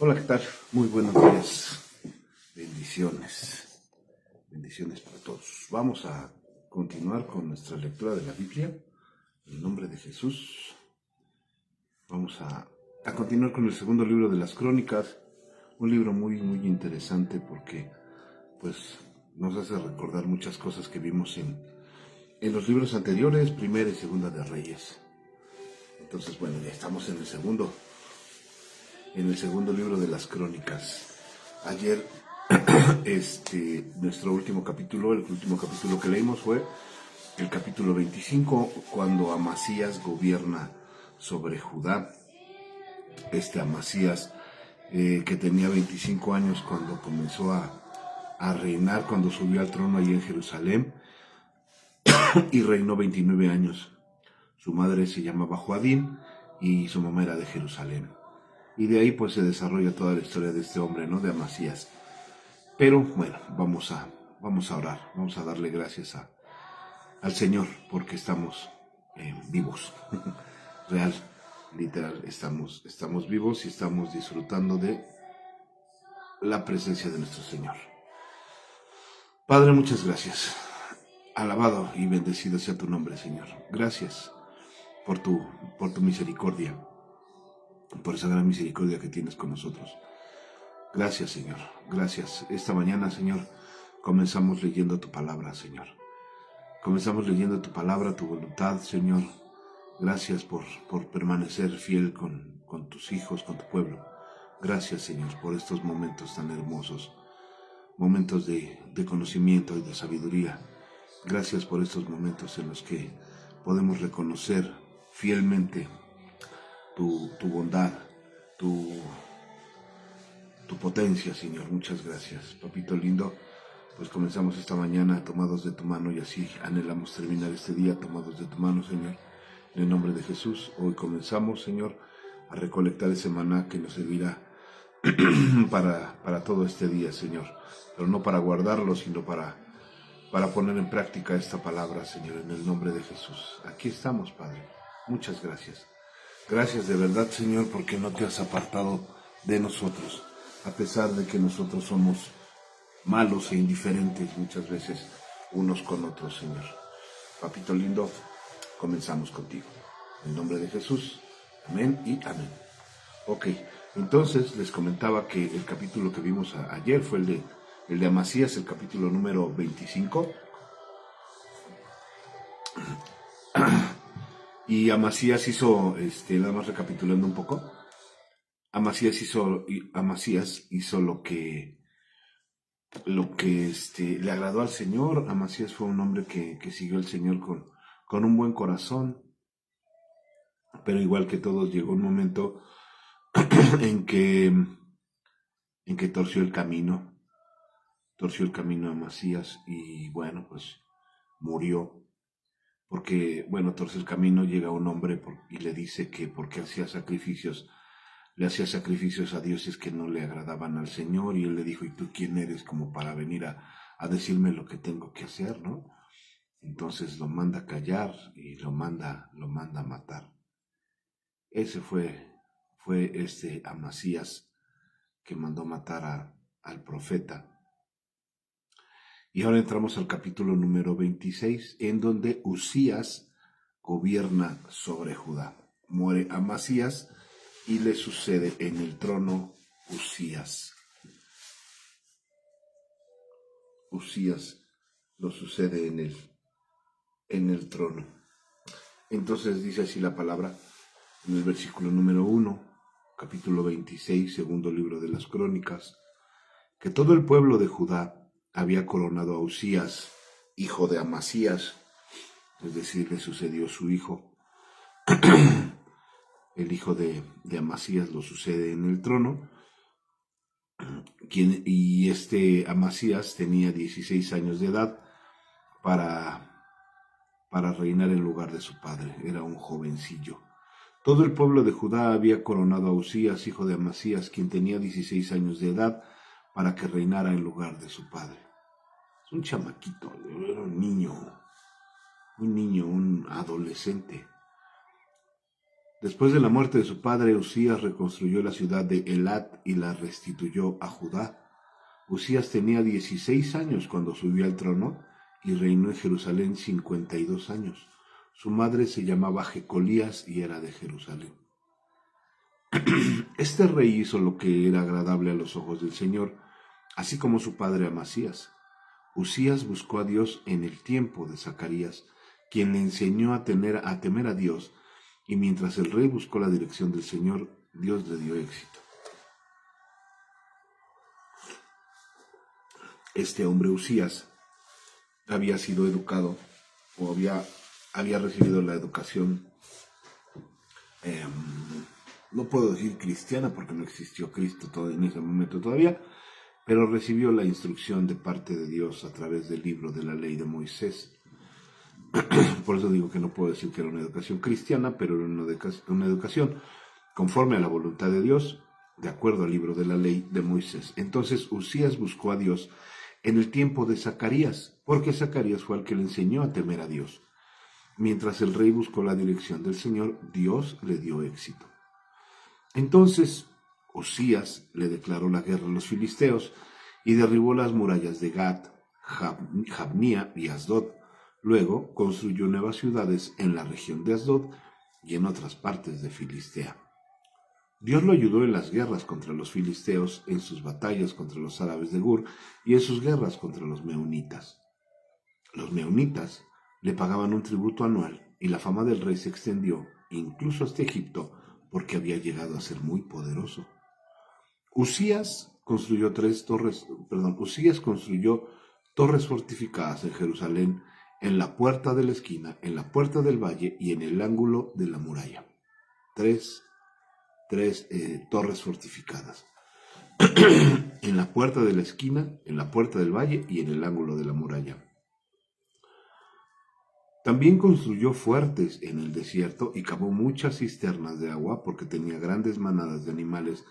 Hola, ¿qué tal? Muy buenos días. Bendiciones. Bendiciones para todos. Vamos a continuar con nuestra lectura de la Biblia. En el nombre de Jesús. Vamos a continuar con el segundo libro de las Crónicas. Un libro muy interesante porque pues nos hace recordar muchas cosas que vimos en los libros anteriores, Primera y Segunda de Reyes. Entonces, bueno, ya estamos en el segundo libro de las Crónicas. Ayer, nuestro último capítulo, el último capítulo que leímos fue el capítulo 25, cuando Amasías gobierna sobre Judá. Amasías, que tenía 25 años cuando comenzó a reinar, cuando subió al trono allí en Jerusalén, y reinó 29 años. Su madre se llamaba Joadín y su mamá era de Jerusalén. Y de ahí pues se desarrolla toda la historia de este hombre, ¿no? De Amasías. Pero bueno, vamos a orar, vamos a darle gracias al Señor porque estamos vivos. Real, literal, estamos vivos y estamos disfrutando de la presencia de nuestro Señor. Padre, muchas gracias. Alabado y bendecido sea tu nombre, Señor. Gracias por tu misericordia, por esa gran misericordia que tienes con nosotros. Gracias, Señor. Gracias. Esta mañana, Señor, comenzamos leyendo tu palabra, Señor. Comenzamos leyendo tu palabra, tu voluntad, Señor. Gracias por permanecer fiel con tus hijos, con tu pueblo. Gracias, Señor, por estos momentos tan hermosos, momentos de conocimiento y de sabiduría. Gracias por estos momentos en los que podemos reconocer fielmente tu bondad, tu potencia, Señor. Muchas gracias, papito lindo. Pues comenzamos esta mañana tomados de tu mano y así anhelamos terminar este día tomados de tu mano, Señor. En el nombre de Jesús, hoy comenzamos, Señor, a recolectar ese maná que nos servirá para todo este día, Señor. Pero no para guardarlo, sino para poner en práctica esta palabra, Señor, en el nombre de Jesús. Aquí estamos, Padre. Muchas gracias. Gracias de verdad, Señor, porque no te has apartado de nosotros, a pesar de que nosotros somos malos e indiferentes muchas veces unos con otros, Señor. Papito lindo, comenzamos contigo. En el nombre de Jesús, amén y amén. Ok, entonces les comentaba que el capítulo que vimos ayer fue el de Amasías, el capítulo número 25. Y Amasías hizo, nada más recapitulando un poco, Amasías hizo lo que le agradó al Señor. Amasías fue un hombre que siguió al Señor con un buen corazón, pero igual que todos llegó un momento en que torció el camino Amasías y bueno, pues murió. Porque, bueno, torce el camino, llega un hombre y le dice que porque le hacía sacrificios a dioses que no le agradaban al Señor, y él le dijo, ¿y tú quién eres como para venir a decirme lo que tengo que hacer, no? Entonces lo manda a callar y lo manda a matar. Ese fue Amasías que mandó matar al profeta. Y ahora entramos al capítulo número 26, en donde Uzías gobierna sobre Judá. Muere Amasías y le sucede en el trono Uzías. Uzías lo sucede en el trono. Entonces dice así la palabra en el versículo número 1, capítulo 26, segundo libro de las Crónicas, que todo el pueblo de Judá había coronado a Uzías, hijo de Amasías, es decir, le sucedió su hijo. El hijo de Amasías lo sucede en el trono. Y Amasías tenía 16 años de edad para reinar en lugar de su padre. Era un jovencillo. Todo el pueblo de Judá había coronado a Uzías, hijo de Amasías, quien tenía 16 años de edad, para que reinara en lugar de su padre. Es un chamaquito, era un niño, un adolescente. Después de la muerte de su padre, Usías reconstruyó la ciudad de Elat y la restituyó a Judá. Usías tenía 16 años cuando subió al trono y reinó en Jerusalén 52 años. Su madre se llamaba Jecolías y era de Jerusalén. Este rey hizo lo que era agradable a los ojos del Señor, así como su padre Amasías. Usías buscó a Dios en el tiempo de Zacarías, quien le enseñó a temer a Dios, y mientras el rey buscó la dirección del Señor, Dios le dio éxito. Este hombre Usías había sido educado o había recibido la educación, no puedo decir cristiana porque no existió Cristo en ese momento todavía, pero recibió la instrucción de parte de Dios a través del libro de la ley de Moisés. Por eso digo que no puedo decir que era una educación cristiana, pero era una educación conforme a la voluntad de Dios, de acuerdo al libro de la ley de Moisés. Entonces Usías buscó a Dios en el tiempo de Zacarías, porque Zacarías fue el que le enseñó a temer a Dios. Mientras el rey buscó la dirección del Señor, Dios le dio éxito. Entonces Usías le declaró la guerra a los filisteos y derribó las murallas de Gat, Jabnia y Asdod. Luego construyó nuevas ciudades en la región de Asdod y en otras partes de Filistea. Dios lo ayudó en las guerras contra los filisteos, en sus batallas contra los árabes de Gur y en sus guerras contra los meunitas. Los meunitas le pagaban un tributo anual y la fama del rey se extendió incluso hasta Egipto porque había llegado a ser muy poderoso. Usías construyó torres fortificadas en Jerusalén, en la puerta de la esquina, en la puerta del valle y en el ángulo de la muralla. Tres torres fortificadas. En la puerta de la esquina, en la puerta del valle y en el ángulo de la muralla. También construyó fuertes en el desierto y cavó muchas cisternas de agua porque tenía grandes manadas de animales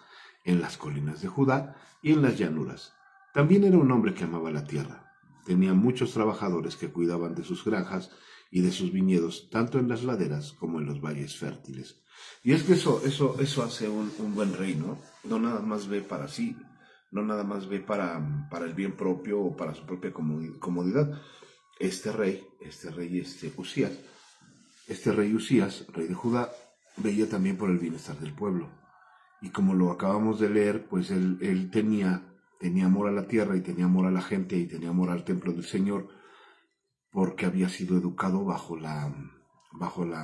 en las colinas de Judá y en las llanuras. También era un hombre que amaba la tierra. Tenía muchos trabajadores que cuidaban de sus granjas y de sus viñedos, tanto en las laderas como en los valles fértiles. Y es que eso hace un buen rey, ¿no? No nada más ve para sí, no nada más ve para el bien propio o para su propia comodidad. Este rey Usías, rey de Judá, veía también por el bienestar del pueblo. Y como lo acabamos de leer, pues él tenía amor a la tierra y tenía amor a la gente y tenía amor al templo del Señor porque había sido educado bajo la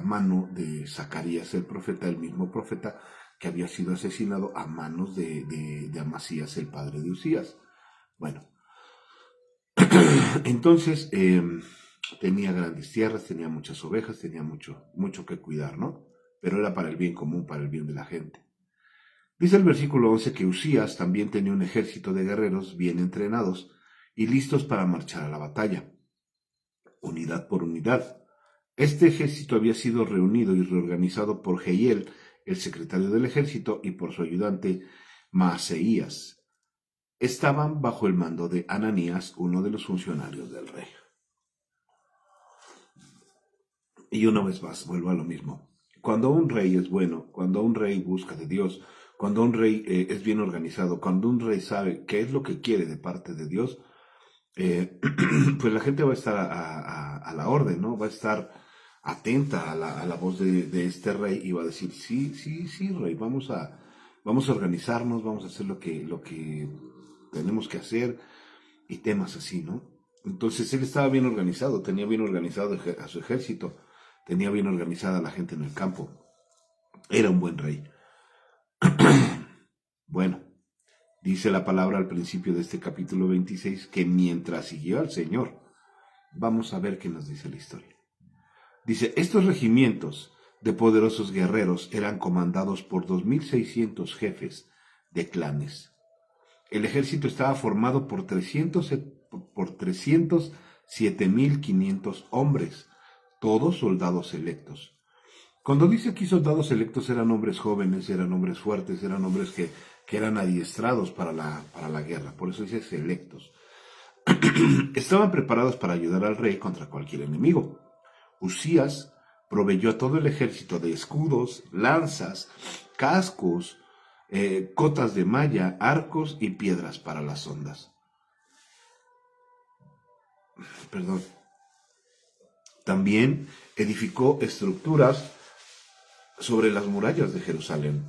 mano de Zacarías el profeta, el mismo profeta que había sido asesinado a manos de Amasías, el padre de Usías. Bueno, entonces tenía grandes tierras, tenía muchas ovejas, tenía mucho que cuidar, ¿no? Pero era para el bien común, para el bien de la gente. Dice el versículo 11 que Usías también tenía un ejército de guerreros bien entrenados y listos para marchar a la batalla, unidad por unidad. Este ejército había sido reunido y reorganizado por Jehiel, el secretario del ejército, y por su ayudante Maaseías. Estaban bajo el mando de Ananías, uno de los funcionarios del rey. Y una vez más, vuelvo a lo mismo. Cuando un rey es bueno, cuando un rey busca de Dios, cuando un rey es bien organizado, cuando un rey sabe qué es lo que quiere de parte de Dios, pues la gente va a estar a la orden, ¿no? Va a estar atenta a la voz de este rey y va a decir, sí, rey, vamos a organizarnos, vamos a hacer lo que tenemos que hacer y temas así, ¿no? Entonces él estaba bien organizado, tenía bien organizado a su ejército, tenía bien organizada a la gente en el campo. Era un buen rey. Bueno, dice la palabra al principio de este capítulo 26 que mientras siguió al Señor, vamos a ver qué nos dice la historia. Dice, estos regimientos de poderosos guerreros eran comandados por 2,600 jefes de clanes. El ejército estaba formado por 307,500 hombres, todos soldados electos. Cuando dice aquí soldados electos, eran hombres jóvenes, eran hombres fuertes, eran hombres que eran adiestrados para la guerra, por eso dice selectos. Estaban preparados para ayudar al rey contra cualquier enemigo. Usías proveyó a todo el ejército de escudos, lanzas, cascos, cotas de malla, arcos y piedras para las ondas. Perdón. También edificó estructuras sobre las murallas de Jerusalén.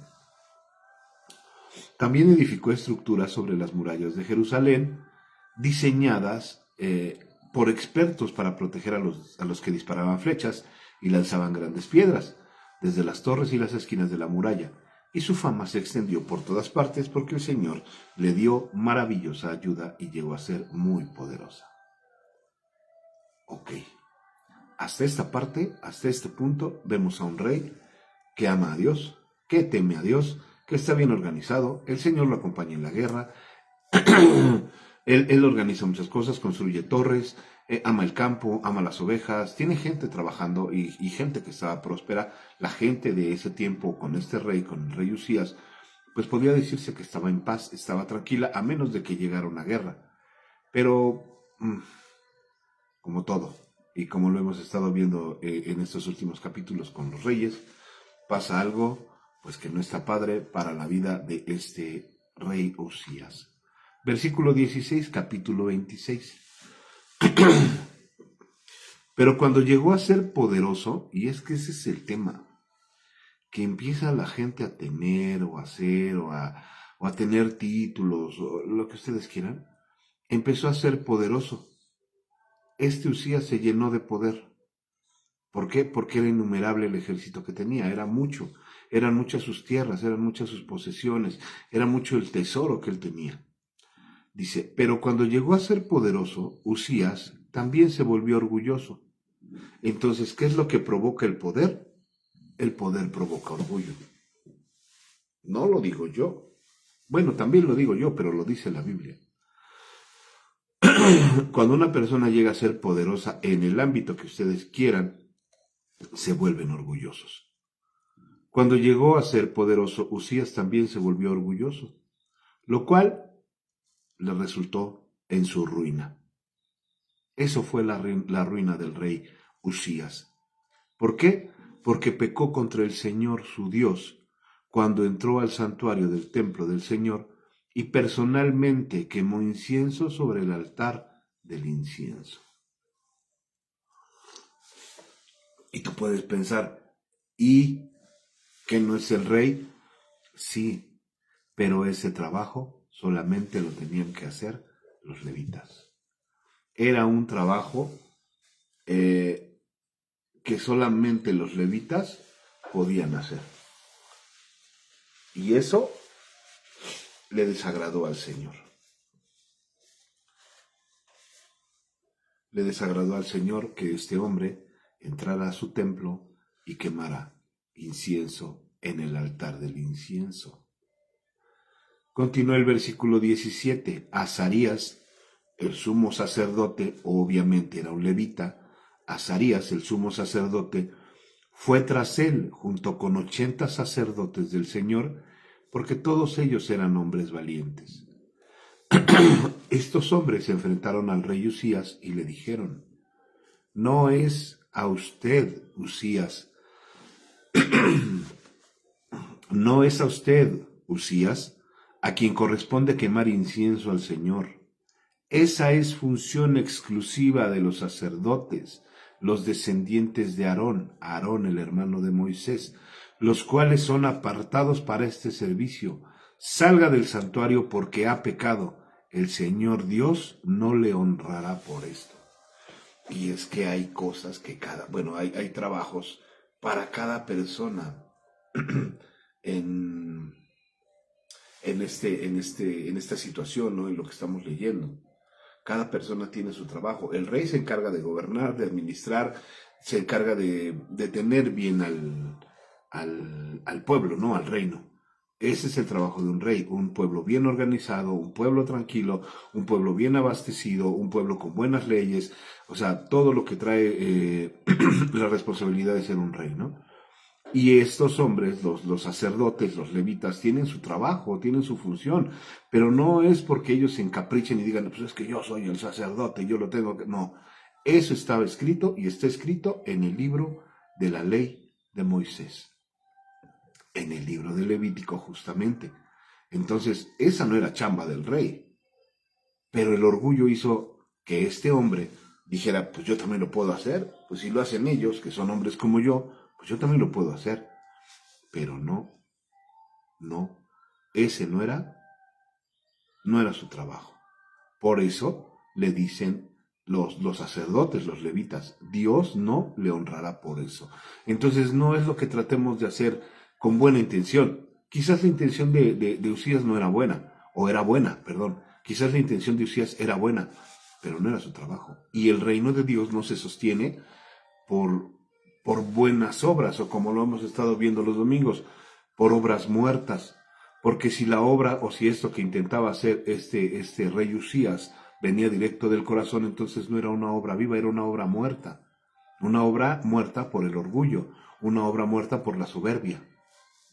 También edificó estructuras sobre las murallas de Jerusalén, diseñadas por expertos para proteger a los que disparaban flechas y lanzaban grandes piedras, desde las torres y las esquinas de la muralla. Y su fama se extendió por todas partes porque el Señor le dio maravillosa ayuda y llegó a ser muy poderosa. Ok, hasta esta parte, hasta este punto, vemos a un rey que ama a Dios, que teme a Dios, que está bien organizado, el Señor lo acompaña en la guerra, él organiza muchas cosas, construye torres, ama el campo, ama las ovejas, tiene gente trabajando y gente que estaba próspera. La gente de ese tiempo con este rey, con el rey Usías, pues podría decirse que estaba en paz, estaba tranquila, a menos de que llegara una guerra. Pero, como todo, y como lo hemos estado viendo en estos últimos capítulos con los reyes, pasa algo pues que no está padre para la vida de este rey Usías. Versículo 16, capítulo 26. Pero cuando llegó a ser poderoso, y es que ese es el tema, que empieza la gente a tener o a hacer o a tener títulos o lo que ustedes quieran, empezó a ser poderoso. Este Usías se llenó de poder. ¿Por qué? Porque era innumerable el ejército que tenía, era mucho, eran muchas sus tierras, eran muchas sus posesiones, era mucho el tesoro que él tenía. Dice, pero cuando llegó a ser poderoso, Usías también se volvió orgulloso. Entonces, ¿qué es lo que provoca el poder? El poder provoca orgullo. No lo digo yo. Bueno, también lo digo yo, pero lo dice la Biblia. Cuando una persona llega a ser poderosa en el ámbito que ustedes quieran, se vuelven orgullosos. Cuando llegó a ser poderoso, Usías también se volvió orgulloso, lo cual le resultó en su ruina. Eso fue la ruina del rey Usías. ¿Por qué? Porque pecó contra el Señor su Dios cuando entró al santuario del templo del Señor y personalmente quemó incienso sobre el altar del incienso. Y tú puedes pensar, ¿y que no es el rey? Sí, pero ese trabajo solamente lo tenían que hacer los levitas. Era un trabajo que solamente los levitas podían hacer. Y eso le desagradó al Señor. Le desagradó al Señor que este hombre entrara a su templo y quemara incienso en el altar del incienso. Continúa el versículo 17. Azarías, el sumo sacerdote, obviamente era un levita, Azarías, el sumo sacerdote, fue tras él junto con 80 sacerdotes del Señor, porque todos ellos eran hombres valientes. Estos hombres se enfrentaron al rey Usías y le dijeron, no es a usted, Usías, no es a usted, Usías, a quien corresponde quemar incienso al Señor. Esa es función exclusiva de los sacerdotes, los descendientes de Aarón, Aarón el hermano de Moisés, los cuales son apartados para este servicio. Salga del santuario porque ha pecado. El Señor Dios no le honrará por esto. Y es que hay cosas que hay trabajos para cada persona en esta situación, ¿no? En lo que estamos leyendo. Cada persona tiene su trabajo. El rey se encarga de gobernar, de administrar, se encarga de tener bien al pueblo, ¿no? Al reino. Ese es el trabajo de un rey, un pueblo bien organizado, un pueblo tranquilo, un pueblo bien abastecido, un pueblo con buenas leyes, o sea, todo lo que trae la responsabilidad de ser un rey, ¿no? Y estos hombres, los sacerdotes, los levitas, tienen su trabajo, tienen su función, pero no es porque ellos se encaprichen y digan, pues es que yo soy el sacerdote, yo lo tengo que... No, eso estaba escrito y está escrito en el libro de la ley de Moisés, en el libro de Levítico justamente. Entonces, esa no era chamba del rey, pero el orgullo hizo que este hombre dijera, pues yo también lo puedo hacer, pues si lo hacen ellos, que son hombres como yo, pues yo también lo puedo hacer. Pero no, ese no era su trabajo. Por eso le dicen los sacerdotes, los levitas, Dios no le honrará por eso. Entonces no es lo que tratemos de hacer con buena intención. Quizás la intención de Usías no era buena, o era buena, perdón. Quizás la intención de Usías era buena, pero no era su trabajo. Y el reino de Dios no se sostiene por, por buenas obras, o como lo hemos estado viendo los domingos, por obras muertas. Porque si la obra, o si esto que intentaba hacer este rey Usías venía directo del corazón, entonces no era una obra viva, era una obra muerta. Una obra muerta por el orgullo, una obra muerta por la soberbia.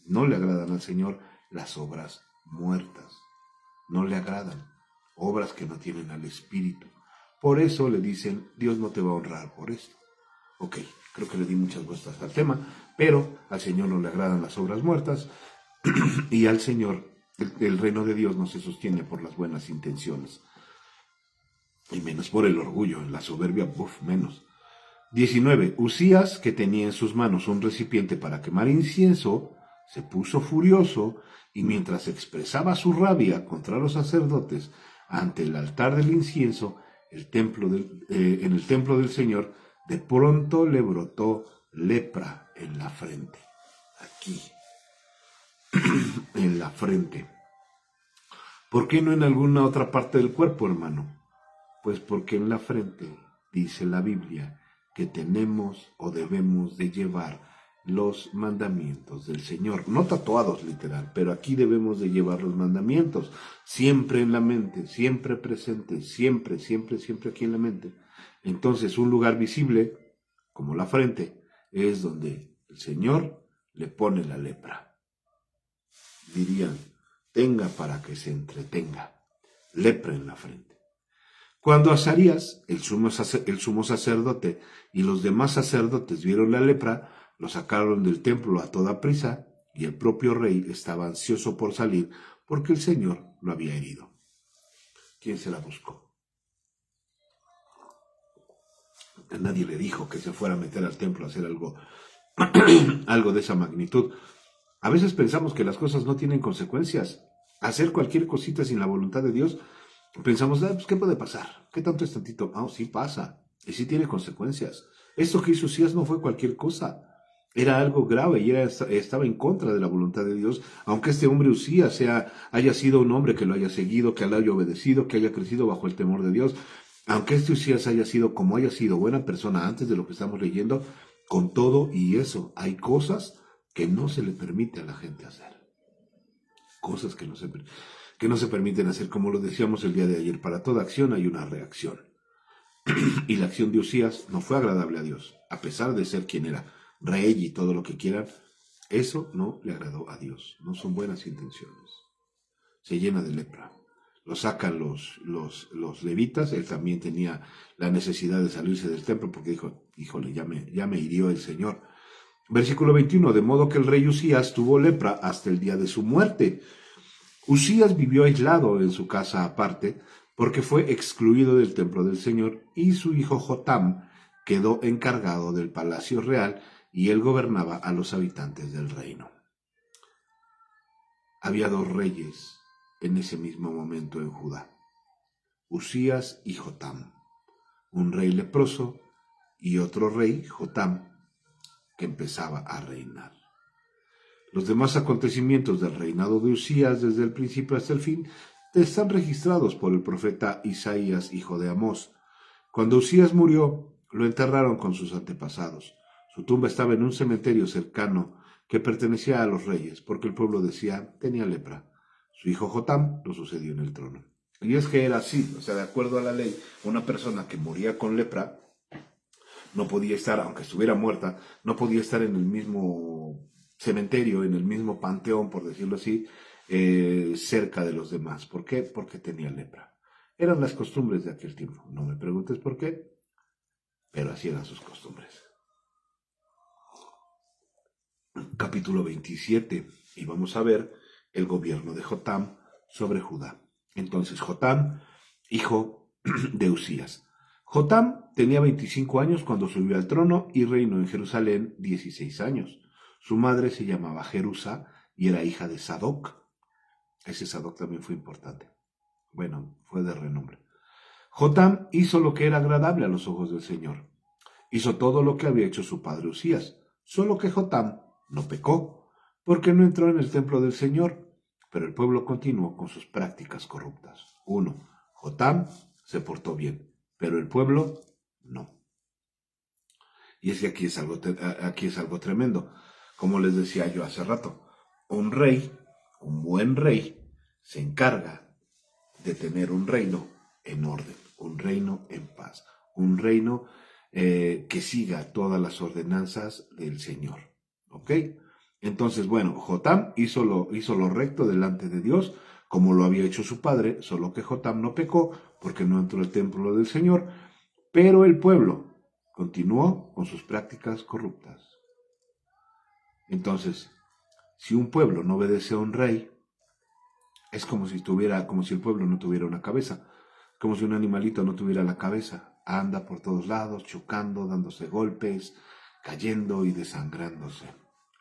No le agradan al Señor las obras muertas. No le agradan. Obras que no tienen al Espíritu. Por eso le dicen, Dios no te va a honrar por esto. Ok, creo que le di muchas vueltas al tema, pero al Señor no le agradan las obras muertas y al Señor el reino de Dios no se sostiene por las buenas intenciones y menos por el orgullo, la soberbia, menos. 19. Usías, que tenía en sus manos un recipiente para quemar incienso, se puso furioso y mientras expresaba su rabia contra los sacerdotes ante el altar del incienso, en el templo del Señor, de pronto le brotó lepra en la frente. Aquí, en la frente. ¿Por qué no en alguna otra parte del cuerpo, hermano? Pues porque en la frente, dice la Biblia, que tenemos o debemos de llevar los mandamientos del Señor. No tatuados literal, pero aquí debemos de llevar los mandamientos. Siempre en la mente, siempre presente, siempre, siempre, siempre aquí en la mente. Entonces un lugar visible, como la frente, es donde el Señor le pone la lepra. Dirían, tenga para que se entretenga. Lepra en la frente. Cuando Azarías, el sumo sacerdote, y los demás sacerdotes vieron la lepra, lo sacaron del templo a toda prisa, y el propio rey estaba ansioso por salir, porque el Señor lo había herido. ¿Quién se la buscó? A nadie le dijo que se fuera a meter al templo a hacer algo, algo de esa magnitud. A veces pensamos que las cosas no tienen consecuencias. Hacer cualquier cosita sin la voluntad de Dios, pensamos, pues, ¿qué puede pasar? ¿Qué tanto es tantito? Sí pasa, y sí tiene consecuencias. Esto que hizo Usías no fue cualquier cosa. Era algo grave y estaba en contra de la voluntad de Dios, aunque este hombre Usías haya sido un hombre que lo haya seguido, que le haya obedecido, que haya crecido bajo el temor de Dios, aunque este Usías haya sido como haya sido buena persona antes de lo que estamos leyendo, con todo y eso, hay cosas que no se le permite a la gente hacer. Cosas que no se permiten hacer, como lo decíamos el día de ayer. Para toda acción hay una reacción. Y la acción de Usías no fue agradable a Dios, a pesar de ser quien era, rey y todo lo que quieran. Eso no le agradó a Dios, no son buenas intenciones. Se llena de lepra. Lo sacan los levitas, él también tenía la necesidad de salirse del templo porque dijo, híjole, ya me hirió el Señor. Versículo 21, de modo que el rey Usías tuvo lepra hasta el día de su muerte. Usías vivió aislado en su casa aparte, porque fue excluido del templo del Señor, y su hijo Jotam quedó encargado del palacio real, y él gobernaba a los habitantes del reino. Había dos reyes en ese mismo momento en Judá, Usías y Jotam, un rey leproso y otro rey, Jotam, que empezaba a reinar. Los demás acontecimientos del reinado de Usías desde el principio hasta el fin están registrados por el profeta Isaías, hijo de Amós. Cuando Usías murió, lo enterraron con sus antepasados. Su tumba estaba en un cementerio cercano que pertenecía a los reyes, porque el pueblo decía tenía lepra. Su hijo Jotam lo sucedió en el trono. Y es que era así, o sea, de acuerdo a la ley, una persona que moría con lepra no podía estar, aunque estuviera muerta, no podía estar en el mismo cementerio, en el mismo panteón, por decirlo así, cerca de los demás. ¿Por qué? Porque tenía lepra. Eran las costumbres de aquel tiempo. No me preguntes por qué, pero así eran sus costumbres. capítulo 27, y vamos a ver el gobierno de Jotam sobre Judá. Entonces, Jotam, hijo de Usías. Jotam tenía 25 años cuando subió al trono y reinó en Jerusalén 16 años. Su madre se llamaba Jerusa y era hija de Sadoc. Ese Sadoc también fue importante. Bueno, fue de renombre. Jotam hizo lo que era agradable a los ojos del Señor. Hizo todo lo que había hecho su padre Usías, solo que Jotam no pecó, porque no entró en el templo del Señor, pero el pueblo continuó con sus prácticas corruptas. 1. Jotam se portó bien, pero el pueblo no. Y es que aquí es algo tremendo. Como les decía yo hace rato, un rey, un buen rey, se encarga de tener un reino en orden, un reino en paz, un reino que siga todas las ordenanzas del Señor. ¿Ok? Entonces, bueno, Jotam hizo lo recto delante de Dios, como lo había hecho su padre, solo que Jotam no pecó porque no entró al templo del Señor, pero el pueblo continuó con sus prácticas corruptas. Entonces, si un pueblo no obedece a un rey, es como si el pueblo no tuviera una cabeza, como si un animalito no tuviera la cabeza. Anda por todos lados, chocando, dándose golpes, cayendo y desangrándose.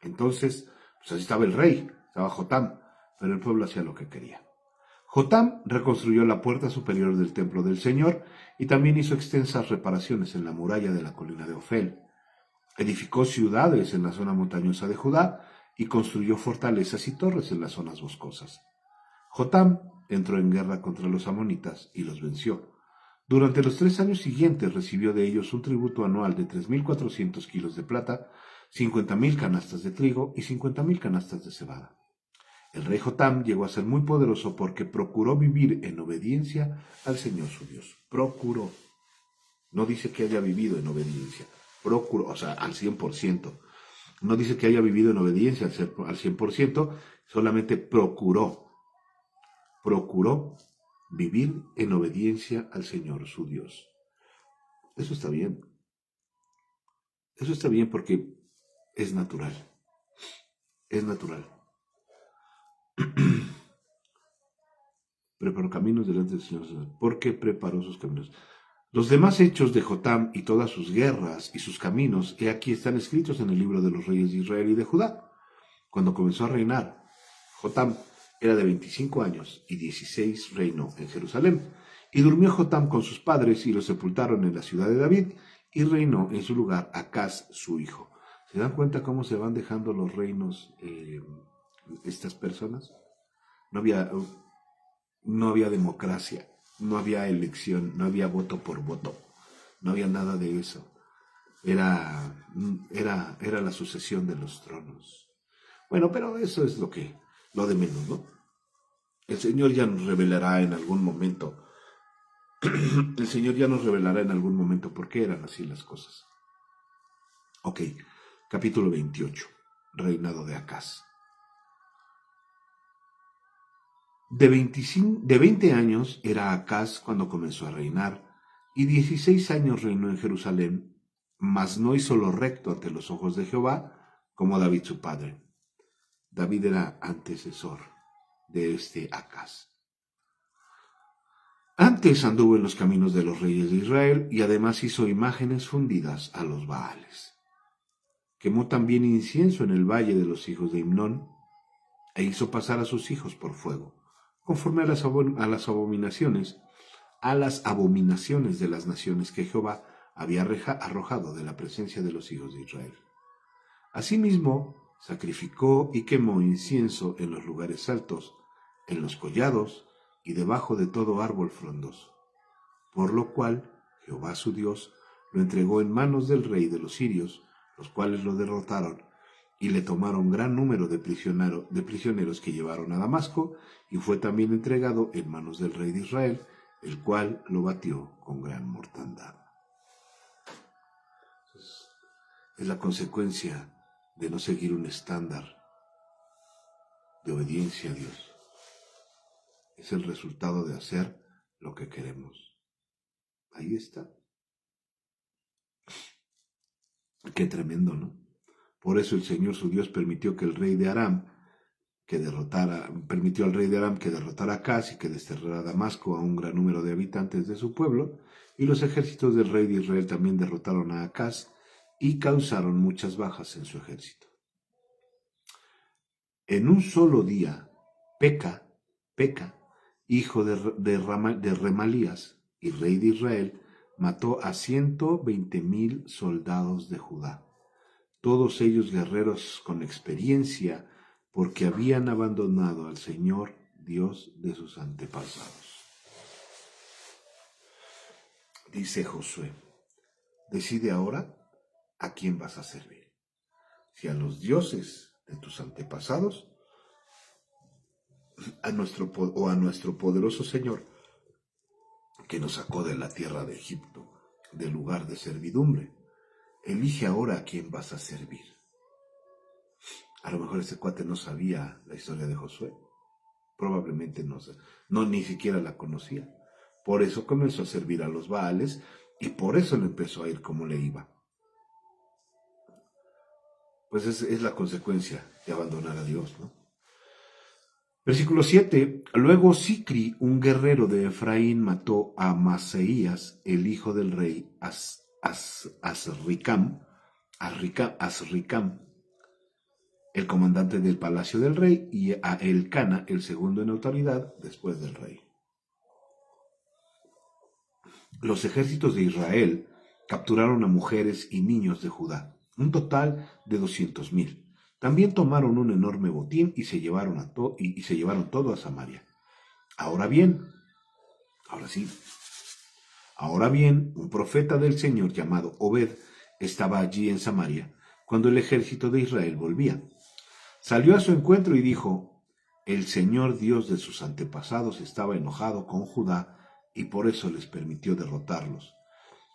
Entonces, pues así estaba el rey, estaba Jotam, pero el pueblo hacía lo que quería. Jotam reconstruyó la puerta superior del templo del Señor y también hizo extensas reparaciones en la muralla de la colina de Ofel. Edificó ciudades en la zona montañosa de Judá y construyó fortalezas y torres en las zonas boscosas. Jotam entró en guerra contra los amonitas y los venció. Durante los 3 años siguientes recibió de ellos un tributo anual de 3.400 kilos de plata, 50.000 canastas de trigo y 50.000 canastas de cebada. El rey Jotam llegó a ser muy poderoso porque procuró vivir en obediencia al Señor su Dios. Procuró. No dice que haya vivido en obediencia. Procuró, o sea, al 100%. No dice que haya vivido en obediencia al 100%, solamente procuró vivir en obediencia al Señor su Dios. Eso está bien. Eso está bien porque es natural. Es natural. Preparó caminos delante del Señor, porque preparó sus caminos. Los demás hechos de Jotam y todas sus guerras y sus caminos, he aquí están escritos en el libro de los reyes de Israel y de Judá. Cuando comenzó a reinar, Jotam era de 25 años y 16 reinó en Jerusalén. Y durmió Jotam con sus padres y lo sepultaron en la ciudad de David y reinó en su lugar Acaz su hijo. ¿Se dan cuenta cómo se van dejando los reinos estas personas? No había, no había democracia, no había elección, no había voto por voto, no había nada de eso. Era la sucesión de los tronos. Bueno, pero eso es lo de menos, ¿no? El Señor ya nos revelará en algún momento, el Señor ya nos revelará en algún momento por qué eran así las cosas. Ok, capítulo 28, reinado de Acaz. De 20 años era Acaz cuando comenzó a reinar, y 16 años reinó en Jerusalén, mas no hizo lo recto ante los ojos de Jehová, como David su padre. David era antecesor de este Acaz. Antes anduvo en los caminos de los reyes de Israel, y además hizo imágenes fundidas a los Baales. Quemó también incienso en el valle de los hijos de Himnón, e hizo pasar a sus hijos por fuego, conforme a las abominaciones de las naciones que Jehová había arrojado de la presencia de los hijos de Israel. Asimismo, sacrificó y quemó incienso en los lugares altos, en los collados y debajo de todo árbol frondoso, por lo cual Jehová su Dios lo entregó en manos del rey de los sirios, los cuales lo derrotaron y le tomaron gran número de prisioneros que llevaron a Damasco, y fue también entregado en manos del rey de Israel, el cual lo batió con gran mortandad. Es la consecuencia de no seguir un estándar de obediencia a Dios. Es el resultado de hacer lo que queremos. Ahí está. Qué tremendo, ¿no? Por eso el Señor su Dios permitió al rey de Aram que derrotara a Acaz y que desterrara a Damasco a un gran número de habitantes de su pueblo, y los ejércitos del rey de Israel también derrotaron a Acaz y causaron muchas bajas en su ejército. En un solo día, Peca, hijo de Remalías y rey de Israel, mató a 120,000 soldados de Judá, todos ellos guerreros con experiencia, porque habían abandonado al Señor, Dios de sus antepasados. Dice Josué: decide ahora a quién vas a servir, si a los dioses de tus antepasados, a nuestro poderoso Señor, que nos sacó de la tierra de Egipto, del lugar de servidumbre. Elige ahora a quién vas a servir. A lo mejor ese cuate no sabía la historia de Josué. Probablemente no ni siquiera la conocía. Por eso comenzó a servir a los Baales y por eso le empezó a ir como le iba. Pues es la consecuencia de abandonar a Dios, ¿no? Versículo 7. Luego Sicri, un guerrero de Efraín, mató a Maseías, el hijo del rey Azricam, el comandante del palacio del rey, y a Elcana, el segundo en autoridad después del rey. Los ejércitos de Israel capturaron a mujeres y niños de Judá, un total de 200,000. También tomaron un enorme botín y se llevaron todo a Samaria. Ahora bien, un profeta del Señor llamado Obed estaba allí en Samaria cuando el ejército de Israel volvía. Salió a su encuentro y dijo: el Señor Dios de sus antepasados estaba enojado con Judá y por eso les permitió derrotarlos.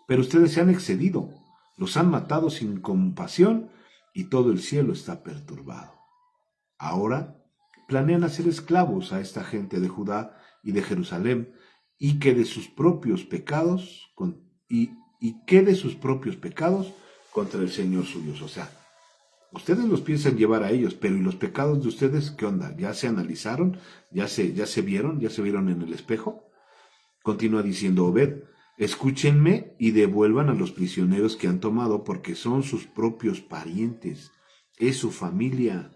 Pero ustedes se han excedido, los han matado sin compasión y todo el cielo está perturbado. Ahora planean hacer esclavos a esta gente de Judá y de Jerusalén y que de sus propios pecados contra el Señor su Dios. O sea, ustedes los piensan llevar a ellos, pero ¿y los pecados de ustedes qué onda? ¿Ya se analizaron? ¿Ya se vieron? ¿Ya se vieron en el espejo? Continúa diciendo Obed: escúchenme y devuelvan a los prisioneros que han tomado, porque son sus propios parientes, es su familia.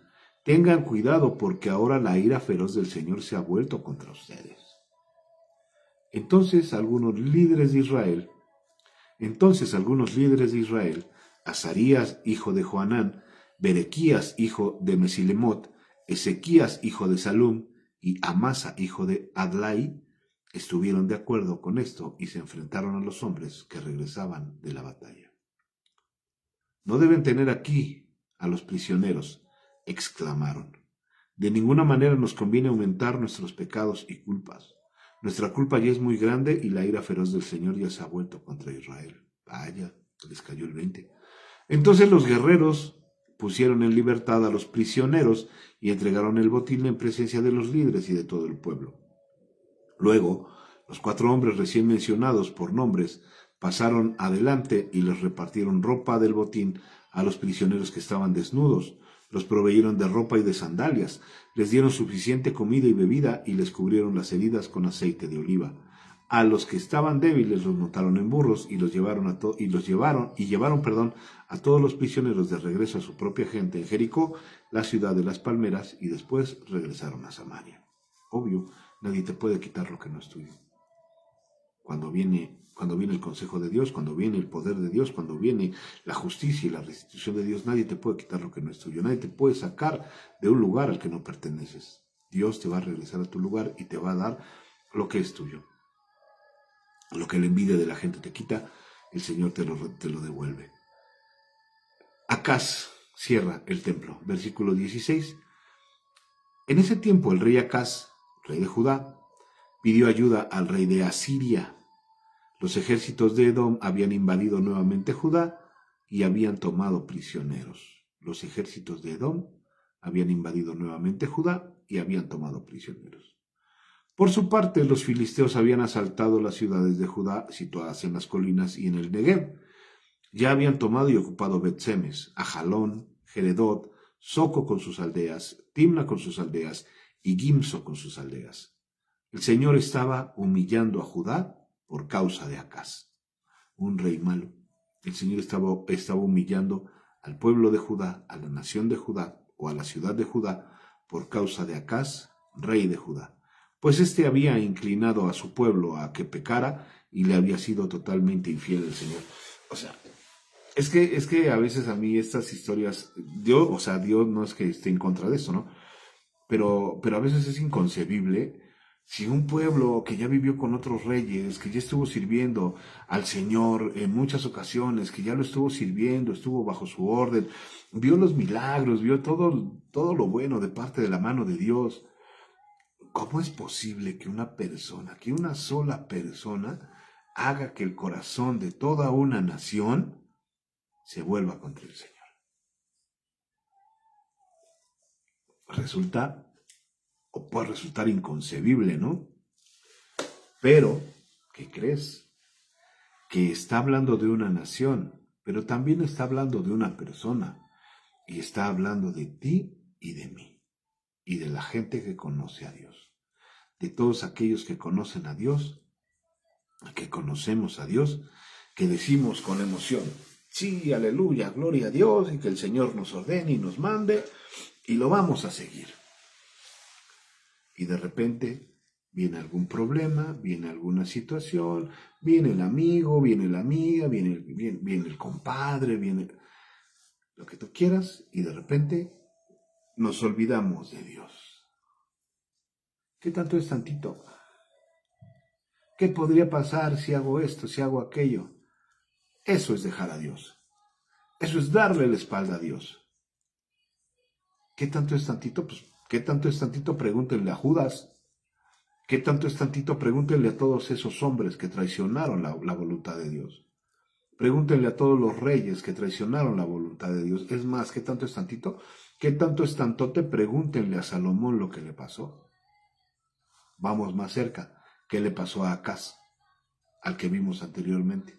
Tengan cuidado, porque ahora la ira feroz del Señor se ha vuelto contra ustedes. Entonces algunos líderes de Israel, Azarías, hijo de Joanán, Berequías, hijo de Mesilemot, Ezequías, hijo de Salum, y Amasa, hijo de Adlai, estuvieron de acuerdo con esto y se enfrentaron a los hombres que regresaban de la batalla. No deben tener aquí a los prisioneros, exclamaron. De ninguna manera nos conviene aumentar nuestros pecados y culpas. Nuestra culpa ya es muy grande y la ira feroz del Señor ya se ha vuelto contra Israel. Vaya, les cayó el 20. Entonces los guerreros pusieron en libertad a los prisioneros y entregaron el botín en presencia de los líderes y de todo el pueblo. Luego, los 4 hombres recién mencionados por nombres pasaron adelante y les repartieron ropa del botín a los prisioneros que estaban desnudos. Los proveyeron de ropa y de sandalias, les dieron suficiente comida y bebida y les cubrieron las heridas con aceite de oliva. A los que estaban débiles los montaron en burros y llevaron a todos los prisioneros de regreso a su propia gente en Jericó, la ciudad de las palmeras, y después regresaron a Samaria. Obvio, nadie te puede quitar lo que no es tuyo. Cuando viene el consejo de Dios, cuando viene el poder de Dios, cuando viene la justicia y la restitución de Dios, nadie te puede quitar lo que no es tuyo. Nadie te puede sacar de un lugar al que no perteneces. Dios te va a regresar a tu lugar y te va a dar lo que es tuyo. Lo que la envidia de la gente te quita, el Señor te lo devuelve. Acaz cierra el templo. Versículo 16. En ese tiempo el rey Acaz, rey de Judá, pidió ayuda al rey de Asiria. Los ejércitos de Edom habían invadido nuevamente Judá y habían tomado prisioneros. Los ejércitos de Edom habían invadido nuevamente Judá y habían tomado prisioneros. Por su parte, los filisteos habían asaltado las ciudades de Judá situadas en las colinas y en el Negev. Ya habían tomado y ocupado Bet-Semes, Ajalón, Geredot, Soco con sus aldeas, Timna con sus aldeas y Gimso con sus aldeas. El Señor estaba humillando a Judá por causa de Acaz, un rey malo. El Señor estaba humillando al pueblo de Judá, a la nación de Judá o a la ciudad de Judá por causa de Acaz, rey de Judá, pues éste había inclinado a su pueblo a que pecara y le había sido totalmente infiel el Señor. O sea, es que a veces a mí estas historias, Dios no es que esté en contra de eso, ¿no? Pero a veces es inconcebible si un pueblo que ya vivió con otros reyes, que ya estuvo sirviendo al Señor en muchas ocasiones, que ya lo estuvo sirviendo, estuvo bajo su orden, vio los milagros, vio todo lo bueno de parte de la mano de Dios. ¿Cómo es posible que que una sola persona, haga que el corazón de toda una nación se vuelva contra el Señor? Puede resultar inconcebible, ¿no? Pero, ¿qué crees? Que está hablando de una nación, pero también está hablando de una persona, y está hablando de ti y de mí, y de la gente que conoce a Dios, de todos aquellos que conocen a Dios, que conocemos a Dios, que decimos con emoción, sí, aleluya, gloria a Dios, y que el Señor nos ordene y nos mande, y lo vamos a seguir. Y de repente viene algún problema, viene alguna situación, viene el amigo, viene la amiga, viene el compadre, viene lo que tú quieras, y de repente nos olvidamos de Dios. ¿Qué tanto es tantito? ¿Qué podría pasar si hago esto, si hago aquello? Eso es dejar a Dios. Eso es darle la espalda a Dios. ¿Qué tanto es tantito? Pues, ¿qué tanto es tantito? Pregúntenle a Judas. ¿Qué tanto es tantito? Pregúntenle a todos esos hombres que traicionaron la voluntad de Dios. Pregúntenle a todos los reyes que traicionaron la voluntad de Dios. Es más, ¿qué tanto es tantito? ¿Qué tanto es tantote? Pregúntenle a Salomón lo que le pasó. Vamos más cerca. ¿Qué le pasó a Acaz, al que vimos anteriormente?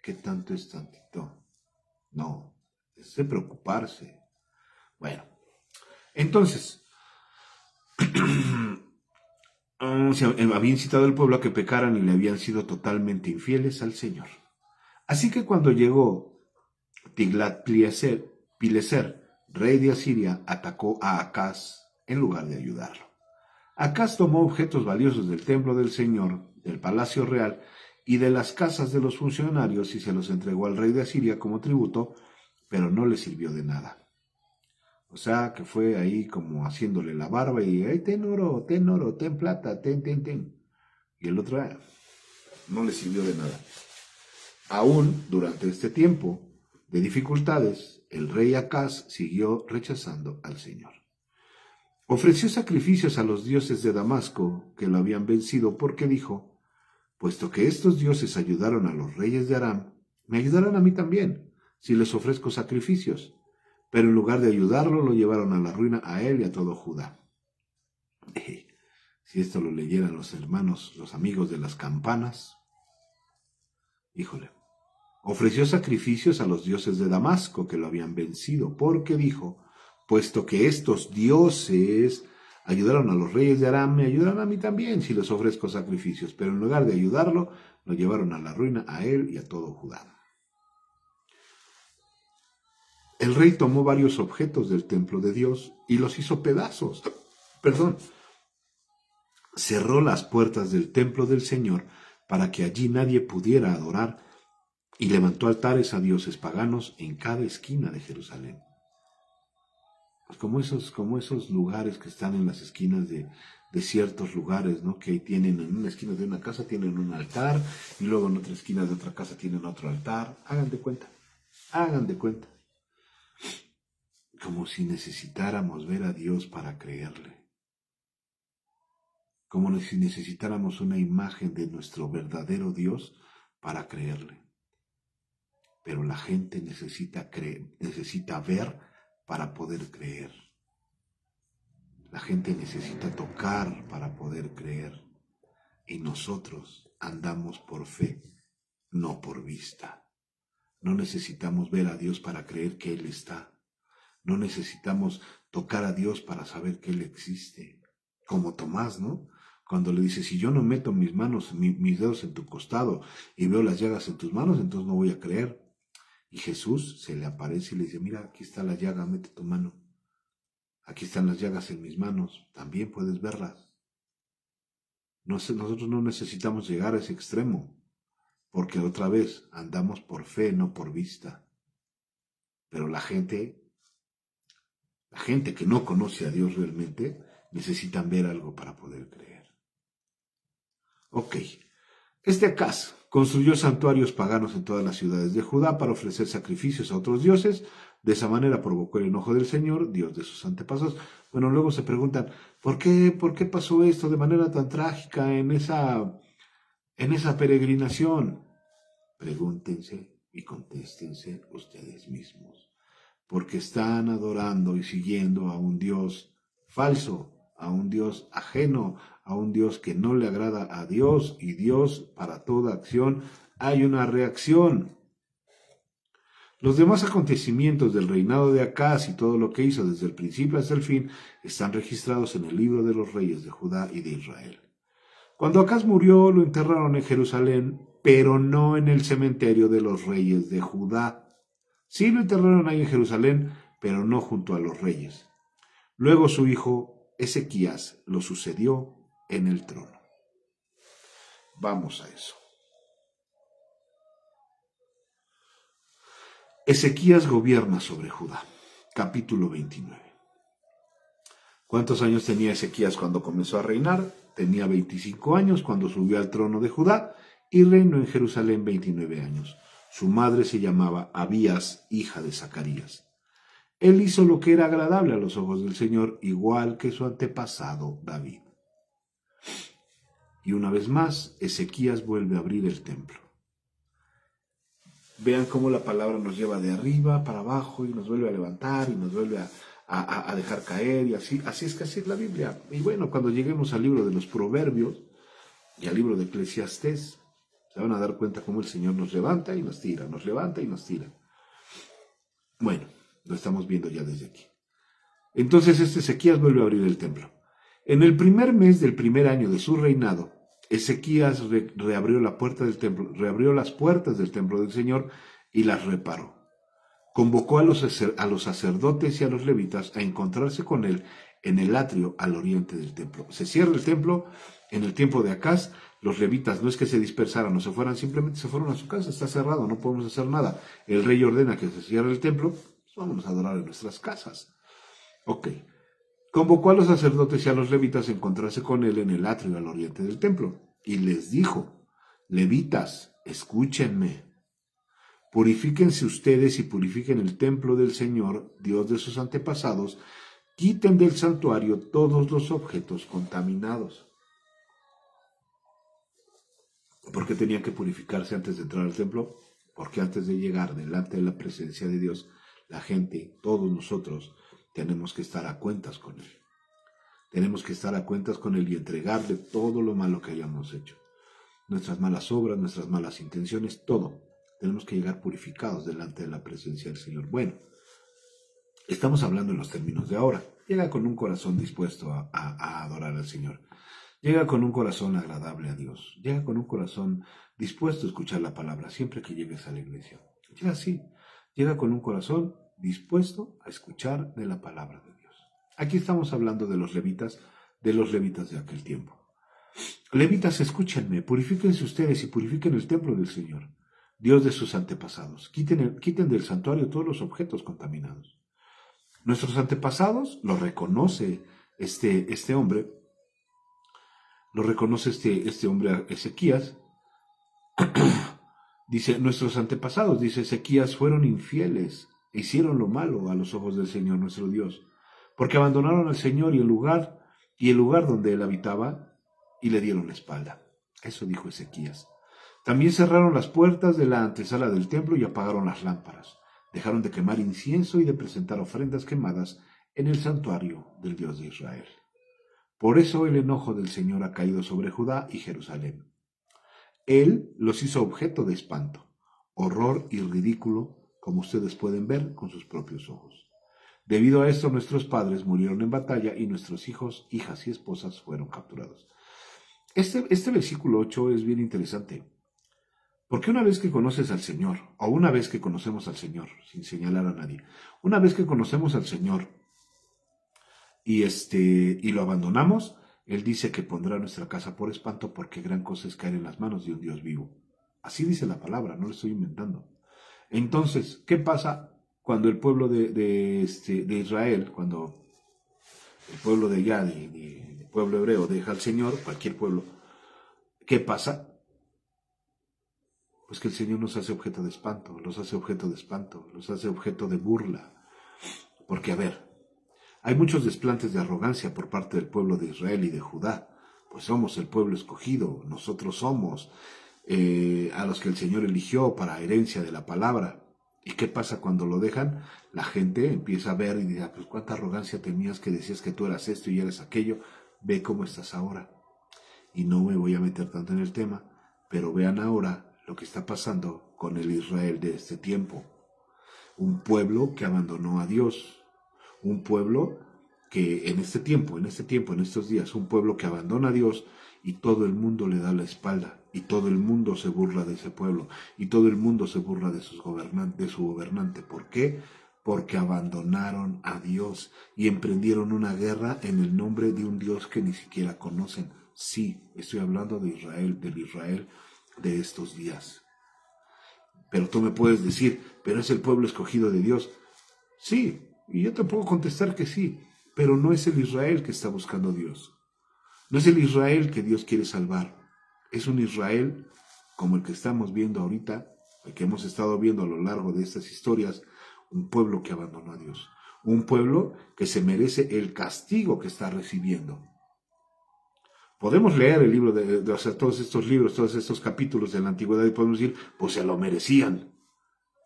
¿Qué tanto es tantito? No, es de preocuparse. Bueno, entonces, habían incitado al pueblo a que pecaran y le habían sido totalmente infieles al Señor. Así que cuando llegó Tiglat-Pileser, rey de Asiria, atacó a Acaz en lugar de ayudarlo. Acaz tomó objetos valiosos del templo del Señor, del palacio real y de las casas de los funcionarios y se los entregó al rey de Asiria como tributo, pero no le sirvió de nada. O sea, que fue ahí como haciéndole la barba y, hey, ten oro, ten plata, ten. Y el otro no le sirvió de nada. Aún durante este tiempo de dificultades, el rey Acaz siguió rechazando al Señor. Ofreció sacrificios a los dioses de Damasco que lo habían vencido porque dijo, puesto que estos dioses ayudaron a los reyes de Aram, me ayudarán a mí también, si les ofrezco sacrificios. Pero en lugar de ayudarlo, lo llevaron a la ruina a él y a todo Judá. Si esto lo leyeran los hermanos, los amigos de las campanas, híjole. Ofreció sacrificios a los dioses de Damasco que lo habían vencido, porque dijo, puesto que estos dioses ayudaron a los reyes de Aram, me ayudarán a mí también si les ofrezco sacrificios. Pero en lugar de ayudarlo, lo llevaron a la ruina a él y a todo Judá. El rey tomó varios objetos del templo de Dios y los hizo pedazos. Cerró las puertas del templo del Señor para que allí nadie pudiera adorar y levantó altares a dioses paganos en cada esquina de Jerusalén. Pues como esos lugares que están en las esquinas de ciertos lugares, ¿no? Que tienen en una esquina de una casa tienen un altar y luego en otra esquina de otra casa tienen otro altar. Hagan de cuenta. Como si necesitáramos ver a Dios para creerle. Como si necesitáramos una imagen de nuestro verdadero Dios para creerle. Pero la gente necesita ver para poder creer. La gente necesita tocar para poder creer. Y nosotros andamos por fe, no por vista. No necesitamos ver a Dios para creer que Él está. No necesitamos tocar a Dios para saber que Él existe. Como Tomás, ¿no? Cuando le dice, si yo no meto mis manos, mis dedos en tu costado y veo las llagas en tus manos, entonces no voy a creer. Y Jesús se le aparece y le dice, mira, aquí está la llaga, mete tu mano. Aquí están las llagas en mis manos, también puedes verlas. Nosotros no necesitamos llegar a ese extremo, porque otra vez andamos por fe, no por vista. Pero la gente que no conoce a Dios realmente, necesitan ver algo para poder creer. Ok, Acaz construyó santuarios paganos en todas las ciudades de Judá para ofrecer sacrificios a otros dioses. De esa manera provocó el enojo del Señor, Dios de sus antepasados. Bueno, luego se preguntan, ¿por qué pasó esto de manera tan trágica en esa peregrinación? Pregúntense y contéstense ustedes mismos. Porque están adorando y siguiendo a un Dios falso, a un Dios ajeno, a un Dios que no le agrada a Dios, y Dios, para toda acción hay una reacción. Los demás acontecimientos del reinado de Acaz y todo lo que hizo desde el principio hasta el fin están registrados en el libro de los reyes de Judá y de Israel. Cuando Acaz murió, lo enterraron en Jerusalén, pero no en el cementerio de los reyes de Judá. Sí lo enterraron ahí en Jerusalén, pero no junto a los reyes. Luego su hijo Ezequías lo sucedió en el trono. Vamos a eso. Ezequías gobierna sobre Judá. Capítulo 29. ¿Cuántos años tenía Ezequías cuando comenzó a reinar? Tenía 25 años cuando subió al trono de Judá y reinó en Jerusalén 29 años. Su madre se llamaba Abías, hija de Zacarías. Él hizo lo que era agradable a los ojos del Señor, igual que su antepasado David. Y una vez más, Ezequías vuelve a abrir el templo. Vean cómo la palabra nos lleva de arriba para abajo y nos vuelve a levantar y nos vuelve a dejar caer, y así es que así es la Biblia. Y bueno, cuando lleguemos al libro de los Proverbios y al libro de Eclesiastés, se van a dar cuenta cómo el Señor nos levanta y nos tira, nos levanta y nos tira. Bueno, lo estamos viendo ya desde aquí. Entonces Ezequías vuelve a abrir el templo. En el primer mes del primer año de su reinado, Ezequías reabrió la puerta del templo, reabrió las puertas del templo del Señor y las reparó. Convocó a los sacerdotes y a los levitas a encontrarse con él en el atrio al oriente del templo. Se cierra el templo en el tiempo de Acaz. Los levitas no es que se dispersaran o se fueran, simplemente se fueron a su casa. Está cerrado, no podemos hacer nada. El rey ordena que se cierre el templo, pues vamos a adorar en nuestras casas. Ok. Convocó a los sacerdotes y a los levitas a encontrarse con él en el atrio al oriente del templo. Y les dijo, levitas, escúchenme. Purifíquense ustedes y purifiquen el templo del Señor, Dios de sus antepasados. Quiten del santuario todos los objetos contaminados. ¿Por qué tenían que purificarse antes de entrar al templo? Porque antes de llegar delante de la presencia de Dios, la gente, todos nosotros, tenemos que estar a cuentas con Él. Tenemos que estar a cuentas con Él y entregarle todo lo malo que hayamos hecho. Nuestras malas obras, nuestras malas intenciones, todo. Tenemos que llegar purificados delante de la presencia del Señor. Bueno, estamos hablando en los términos de ahora. Llega con un corazón dispuesto a adorar al Señor. Llega con un corazón agradable a Dios. Llega con un corazón dispuesto a escuchar la palabra siempre que llegues a la iglesia. Llega así. Llega con un corazón dispuesto a escuchar de la palabra de Dios. Aquí estamos hablando de los levitas de aquel tiempo. Levitas, escúchenme, purifíquense ustedes y purifiquen el templo del Señor, Dios de sus antepasados. Quiten del santuario todos los objetos contaminados. Nuestros antepasados lo reconoce este hombre, lo reconoce este hombre Ezequías. Dice, nuestros antepasados, dice Ezequías, fueron infieles e hicieron lo malo a los ojos del Señor nuestro Dios, porque abandonaron al Señor y el lugar donde él habitaba, y le dieron la espalda. Eso dijo Ezequías. También cerraron las puertas de la antesala del templo y apagaron las lámparas. Dejaron de quemar incienso y de presentar ofrendas quemadas en el santuario del Dios de Israel. Por eso el enojo del Señor ha caído sobre Judá y Jerusalén. Él los hizo objeto de espanto, horror y ridículo, como ustedes pueden ver con sus propios ojos. Debido a esto, nuestros padres murieron en batalla y nuestros hijos, hijas y esposas fueron capturados. Este versículo 8 es bien interesante. Porque una vez que conoces al Señor, o una vez que conocemos al Señor, sin señalar a nadie, una vez que conocemos al Señor y lo abandonamos, Él dice que pondrá nuestra casa por espanto porque gran cosa es caer en las manos de un Dios vivo. Así dice la palabra, no lo estoy inventando. Entonces, ¿qué pasa cuando el pueblo de Israel, cuando el pueblo de allá, de pueblo hebreo, deja al Señor, cualquier pueblo, ¿qué pasa? Pues que el Señor nos hace objeto de espanto, los hace objeto de espanto, los hace objeto de burla. Porque, a ver, hay muchos desplantes de arrogancia por parte del pueblo de Israel y de Judá. Pues somos el pueblo escogido, nosotros somos a los que el Señor eligió para herencia de la palabra. ¿Y qué pasa cuando lo dejan? La gente empieza a ver y dice, pues cuánta arrogancia tenías que decías que tú eras esto y eres aquello, ve cómo estás ahora. Y no me voy a meter tanto en el tema, pero vean ahora lo que está pasando con el Israel de este tiempo. Un pueblo que abandonó a Dios, un pueblo que en este tiempo, en estos días, un pueblo que abandona a Dios y todo el mundo le da la espalda y todo el mundo se burla de ese pueblo y todo el mundo se burla de su gobernante. ¿Por qué? Porque abandonaron a Dios y emprendieron una guerra en el nombre de un Dios que ni siquiera conocen. Sí, estoy hablando de Israel, del Israel de estos días. Pero tú me puedes decir, pero es el pueblo escogido de Dios. Sí, y yo te puedo contestar que sí, pero no es el Israel que está buscando a Dios. No es el Israel que Dios quiere salvar. Es un Israel como el que estamos viendo ahorita, el que hemos estado viendo a lo largo de estas historias, un pueblo que abandonó a Dios. Un pueblo que se merece el castigo que está recibiendo. Podemos leer el libro o sea, todos estos libros, todos estos capítulos de la antigüedad y podemos decir, pues se lo merecían.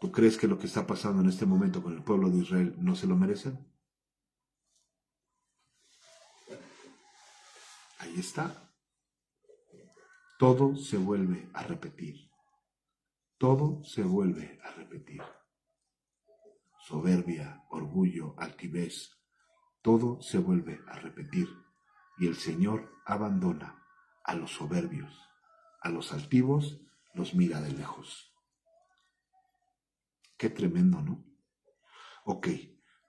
¿Tú crees que lo que está pasando en este momento con el pueblo de Israel no se lo merecen? Ahí está. Todo se vuelve a repetir. Todo se vuelve a repetir. Soberbia, orgullo, altivez, todo se vuelve a repetir. Y el Señor abandona a los soberbios, a los altivos los mira de lejos. Qué tremendo, ¿no? Ok,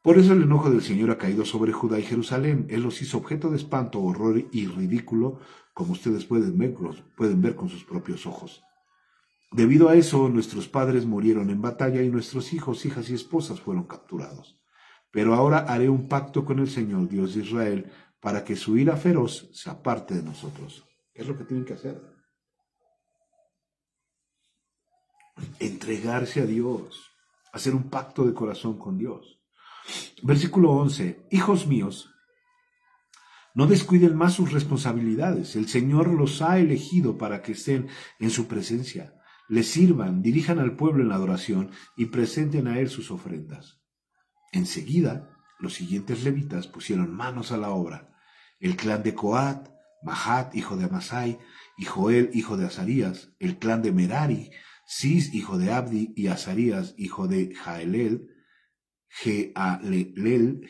por eso el enojo del Señor ha caído sobre Judá y Jerusalén. Él los hizo objeto de espanto, horror y ridículo, como ustedes pueden ver con sus propios ojos. Debido a eso, nuestros padres murieron en batalla y nuestros hijos, hijas y esposas fueron capturados. Pero ahora haré un pacto con el Señor, Dios de Israel, para que su ira feroz se aparte de nosotros. ¿Qué es lo que tienen que hacer? Entregarse a Dios, hacer un pacto de corazón con Dios. Versículo 11. Hijos míos, no descuiden más sus responsabilidades. El Señor los ha elegido para que estén en su presencia. Les sirvan, dirijan al pueblo en la adoración y presenten a él sus ofrendas. Enseguida, los siguientes levitas pusieron manos a la obra. El clan de Coat, Mahat, hijo de Amasai, y Joel, hijo de Azarías, el clan de Merari, Cis, hijo de Abdi, y Azarías, hijo de Jaelel, Jealelel,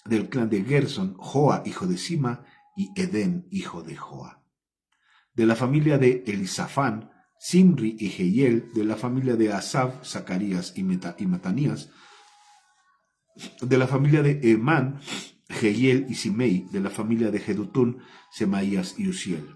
del clan de Gerson, Joa, hijo de Sima, y Edén, hijo de Joa. De la familia de Elisafán, Simri y Jehiel, de la familia de Asaf, Zacarías y Matanías, de la familia de Emán, Jehiel y Simei, de la familia de Jedutún, Semaías y Uziel.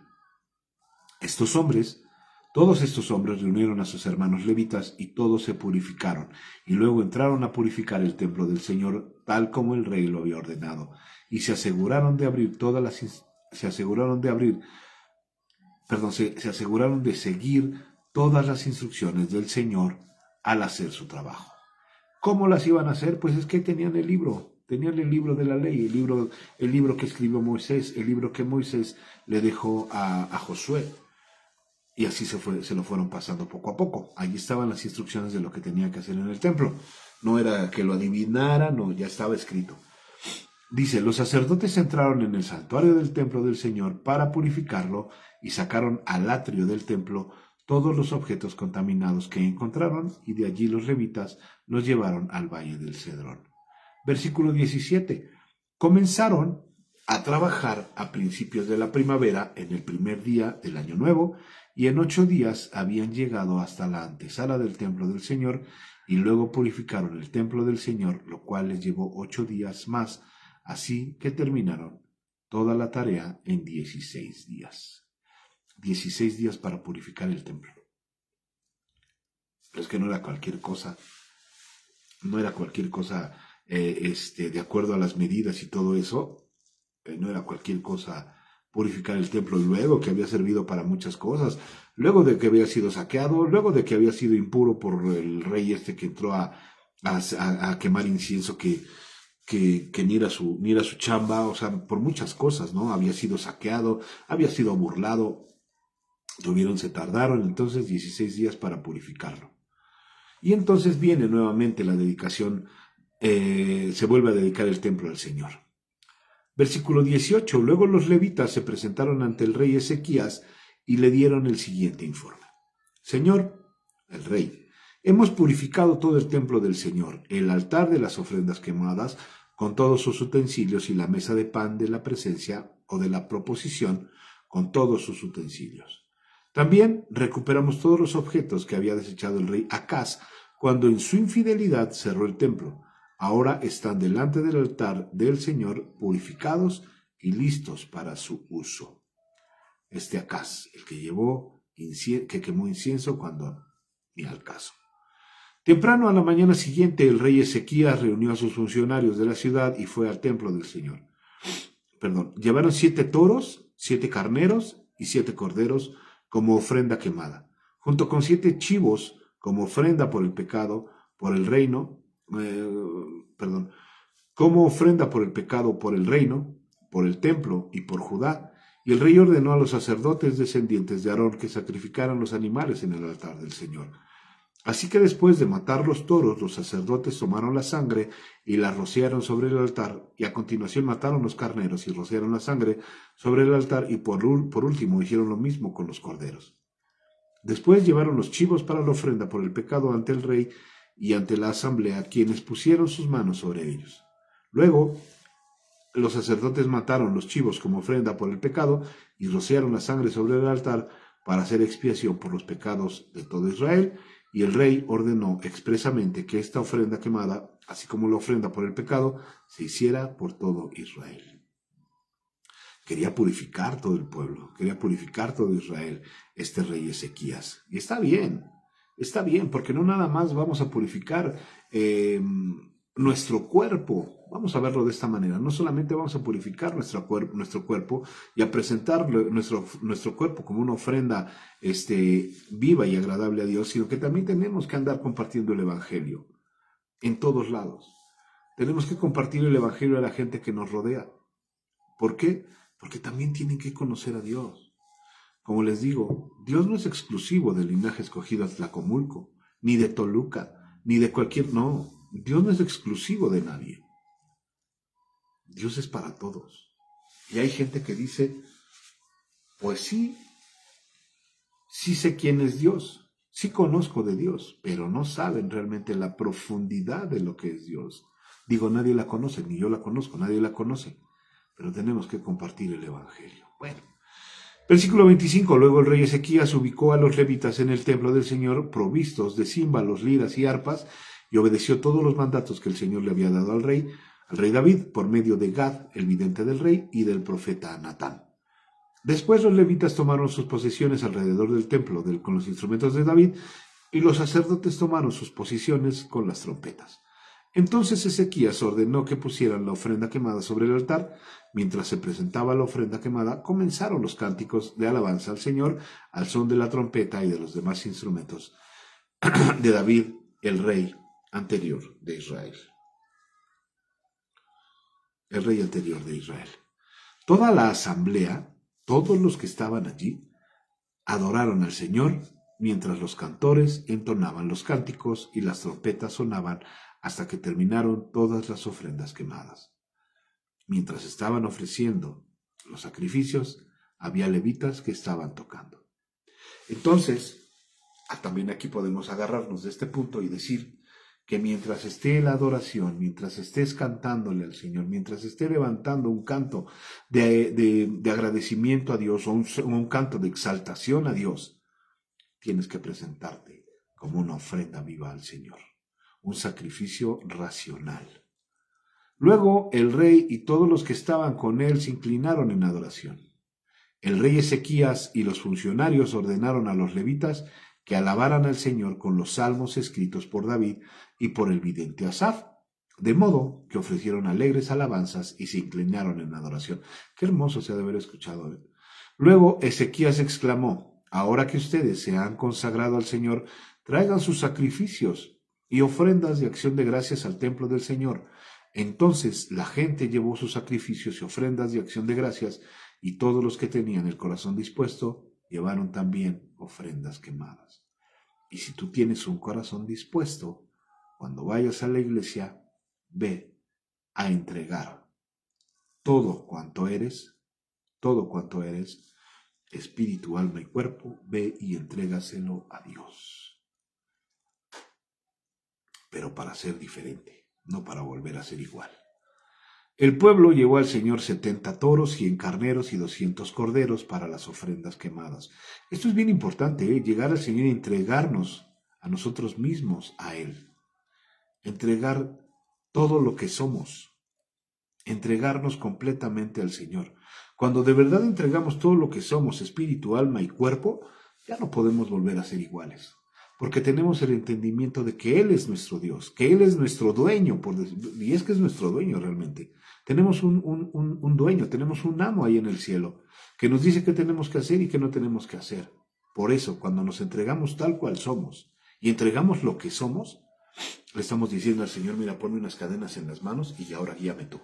Todos estos hombres reunieron a sus hermanos levitas y todos se purificaron, y luego entraron a purificar el templo del Señor, tal como el rey lo había ordenado, y se aseguraron de seguir todas las instrucciones del Señor al hacer su trabajo. ¿Cómo las iban a hacer? Pues es que tenían el libro de la ley, el libro que escribió Moisés, el libro que Moisés le dejó a Josué. Y así se lo fueron pasando poco a poco. Allí estaban las instrucciones de lo que tenía que hacer en el templo. No era que lo adivinara, no, ya estaba escrito. Dice, los sacerdotes entraron en el santuario del templo del Señor para purificarlo y sacaron al atrio del templo todos los objetos contaminados que encontraron y de allí los levitas los llevaron al valle del Cedrón. Versículo 17. Comenzaron a trabajar a principios de la primavera en el primer día del año nuevo, y en 8 días habían llegado hasta la antesala del templo del Señor, y luego purificaron el templo del Señor, lo cual les llevó 8 días más, así que terminaron toda la tarea en 16 días. 16 días para purificar el templo. Pero es que no era cualquier cosa, no era cualquier cosa, de acuerdo a las medidas y todo eso, no era cualquier cosa purificar el templo, luego que había servido para muchas cosas, luego de que había sido saqueado, luego de que había sido impuro por el rey que entró a quemar incienso que ni era su chamba, o sea, por muchas cosas, ¿no? Había sido saqueado, había sido burlado, se tardaron entonces 16 días para purificarlo. Y entonces viene nuevamente la dedicación, se vuelve a dedicar el templo al Señor. Versículo 18. Luego los levitas se presentaron ante el rey Ezequías y le dieron el siguiente informe. Señor, el rey, hemos purificado todo el templo del Señor, el altar de las ofrendas quemadas, con todos sus utensilios, y la mesa de pan de la presencia o de la proposición, con todos sus utensilios. También recuperamos todos los objetos que había desechado el rey Acaz cuando en su infidelidad cerró el templo. Ahora están delante del altar del Señor, purificados y listos para su uso. Acaz, el que quemó incienso cuando ni al caso. Temprano a la mañana siguiente, el rey Ezequías reunió a sus funcionarios de la ciudad y fue al templo del Señor. Llevaron 7 toros, 7 carneros y 7 corderos como ofrenda quemada, junto con 7 chivos como ofrenda por el pecado, por el reino, como ofrenda por el pecado, por el reino, por el templo y por Judá. Y el rey ordenó a los sacerdotes descendientes de Aarón que sacrificaran los animales en el altar del Señor. Así que después de matar los toros, los sacerdotes tomaron la sangre y la rociaron sobre el altar, y a continuación mataron los carneros y rociaron la sangre sobre el altar, y por último hicieron lo mismo con los corderos. Después llevaron los chivos para la ofrenda por el pecado ante el rey y ante la asamblea, quienes pusieron sus manos sobre ellos. Luego, los sacerdotes mataron los chivos como ofrenda por el pecado y rociaron la sangre sobre el altar para hacer expiación por los pecados de todo Israel, y el rey ordenó expresamente que esta ofrenda quemada, así como la ofrenda por el pecado, se hiciera por todo Israel. Quería purificar todo el pueblo, quería purificar todo Israel, este rey Ezequías. Y está bien, porque no nada más vamos a purificar nuestro cuerpo. Vamos a verlo de esta manera. No solamente vamos a purificar nuestro cuerpo y a presentar nuestro cuerpo como una ofrenda viva y agradable a Dios, sino que también tenemos que andar compartiendo el Evangelio en todos lados. Tenemos que compartir el Evangelio a la gente que nos rodea. ¿Por qué? Porque también tienen que conocer a Dios. Como les digo, Dios no es exclusivo del linaje escogido de Tlacomulco, ni de Toluca, ni de no. Dios no es exclusivo de nadie. Dios es para todos. Y hay gente que dice, pues sí sé quién es Dios, sí conozco de Dios, pero no saben realmente la profundidad de lo que es Dios. Digo, nadie la conoce, ni yo la conozco, nadie la conoce, pero tenemos que compartir el Evangelio. Bueno, versículo 25, luego el rey Ezequías ubicó a los levitas en el templo del Señor, provistos de címbalos, liras y arpas, y obedeció todos los mandatos que el Señor le había dado al rey David, por medio de Gad, el vidente del rey, y del profeta Natán. Después los levitas tomaron sus posiciones alrededor del templo con los instrumentos de David, y los sacerdotes tomaron sus posiciones con las trompetas. Entonces Ezequías ordenó que pusieran la ofrenda quemada sobre el altar. Mientras se presentaba la ofrenda quemada, comenzaron los cánticos de alabanza al Señor al son de la trompeta y de los demás instrumentos de David, el rey anterior de Israel. El rey anterior de Israel. Toda la asamblea, todos los que estaban allí, adoraron al Señor mientras los cantores entonaban los cánticos y las trompetas sonaban hasta que terminaron todas las ofrendas quemadas. Mientras estaban ofreciendo los sacrificios, había levitas que estaban tocando. Entonces, también aquí podemos agarrarnos de este punto y decir que mientras esté la adoración, mientras estés cantándole al Señor, mientras esté levantando un canto de agradecimiento a Dios o un canto de exaltación a Dios, tienes que presentarte como una ofrenda viva al Señor, un sacrificio racional. Luego el rey y todos los que estaban con él se inclinaron en adoración. El rey Ezequías y los funcionarios ordenaron a los levitas que alabaran al Señor con los salmos escritos por David y por el vidente Asaf, de modo que ofrecieron alegres alabanzas y se inclinaron en adoración. Qué hermoso se ha de haber escuchado. Luego Ezequías exclamó: ahora que ustedes se han consagrado al Señor, traigan sus sacrificios y ofrendas de acción de gracias al templo del Señor. Entonces la gente llevó sus sacrificios y ofrendas de acción de gracias, y todos los que tenían el corazón dispuesto llevaron también ofrendas quemadas. Y si tú tienes un corazón dispuesto, cuando vayas a la iglesia, ve a entregar todo cuanto eres, espíritu, alma y cuerpo, ve y entrégaselo a Dios. Pero para ser diferente, no para volver a ser igual. El pueblo llevó al Señor 70 toros, 100 carneros y 200 corderos para las ofrendas quemadas. Esto es bien importante, llegar al Señor y entregarnos a nosotros mismos a Él. Entregar todo lo que somos. Entregarnos completamente al Señor. Cuando de verdad entregamos todo lo que somos, espíritu, alma y cuerpo, ya no podemos volver a ser iguales. Porque tenemos el entendimiento de que Él es nuestro Dios, que Él es nuestro dueño, y es que es nuestro dueño realmente. Tenemos un dueño, tenemos un amo ahí en el cielo, que nos dice qué tenemos que hacer y qué no tenemos que hacer. Por eso, cuando nos entregamos tal cual somos, y entregamos lo que somos, le estamos diciendo al Señor: mira, ponme unas cadenas en las manos y ahora guíame tú.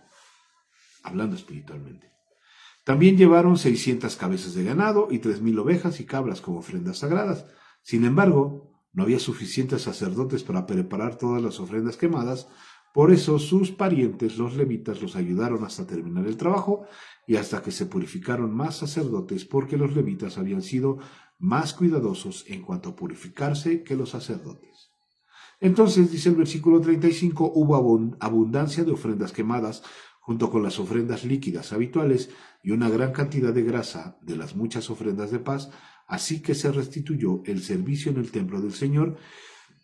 Hablando espiritualmente. También llevaron 600 cabezas de ganado y 3,000 ovejas y cabras como ofrendas sagradas. Sin embargo, no había suficientes sacerdotes para preparar todas las ofrendas quemadas, por eso sus parientes, los levitas, los ayudaron hasta terminar el trabajo y hasta que se purificaron más sacerdotes, porque los levitas habían sido más cuidadosos en cuanto a purificarse que los sacerdotes. Entonces, dice el versículo 35, hubo abundancia de ofrendas quemadas, junto con las ofrendas líquidas habituales y una gran cantidad de grasa de las muchas ofrendas de paz, así que se restituyó el servicio en el templo del Señor.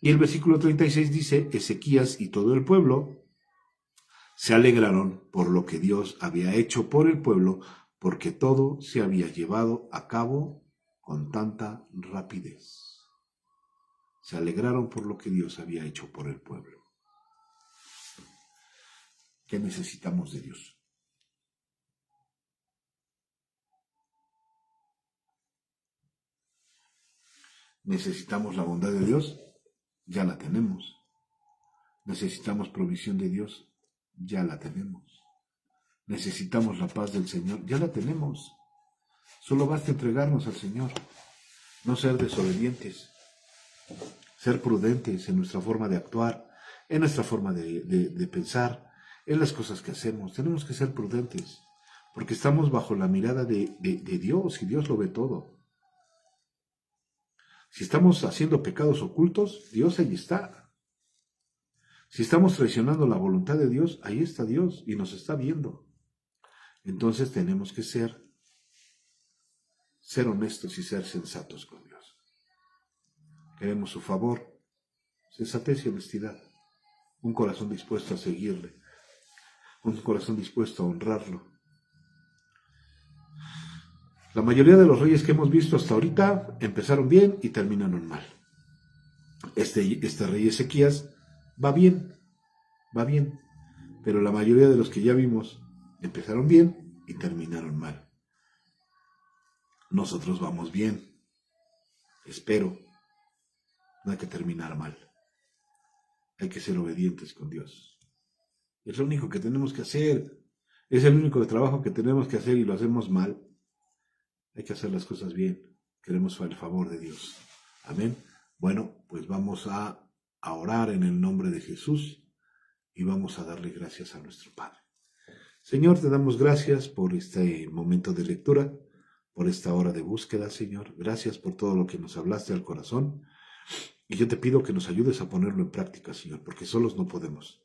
Y el versículo 36 dice: Ezequías y todo el pueblo se alegraron por lo que Dios había hecho por el pueblo, porque todo se había llevado a cabo con tanta rapidez. Se alegraron por lo que Dios había hecho por el pueblo. ¿Qué necesitamos de Dios? ¿Necesitamos la bondad de Dios? Ya la tenemos. ¿Necesitamos provisión de Dios? Ya la tenemos. ¿Necesitamos la paz del Señor? Ya la tenemos. Solo basta entregarnos al Señor. No ser desobedientes. Ser prudentes en nuestra forma de actuar, en nuestra forma de pensar, en las cosas que hacemos. Tenemos que ser prudentes, porque estamos bajo la mirada de Dios y Dios lo ve todo. Si estamos haciendo pecados ocultos, Dios ahí está. Si estamos traicionando la voluntad de Dios, ahí está Dios y nos está viendo. Entonces tenemos que ser honestos y ser sensatos con Dios. Queremos su favor, sensatez y honestidad, un corazón dispuesto a seguirle, un corazón dispuesto a honrarlo. La mayoría de los reyes que hemos visto hasta ahorita empezaron bien y terminaron mal. Este rey Ezequías va bien, pero la mayoría de los que ya vimos empezaron bien y terminaron mal. Nosotros vamos bien, espero. No hay que terminar mal. Hay que ser obedientes con Dios. Es lo único que tenemos que hacer. Es el único trabajo que tenemos que hacer y lo hacemos mal. Hay que hacer las cosas bien. Queremos el favor de Dios. Amén. Bueno, pues vamos a orar en el nombre de Jesús y vamos a darle gracias a nuestro Padre. Señor, te damos gracias por este momento de lectura, por esta hora de búsqueda, Señor. Gracias por todo lo que nos hablaste al corazón. Y yo te pido que nos ayudes a ponerlo en práctica, Señor, porque solos no podemos.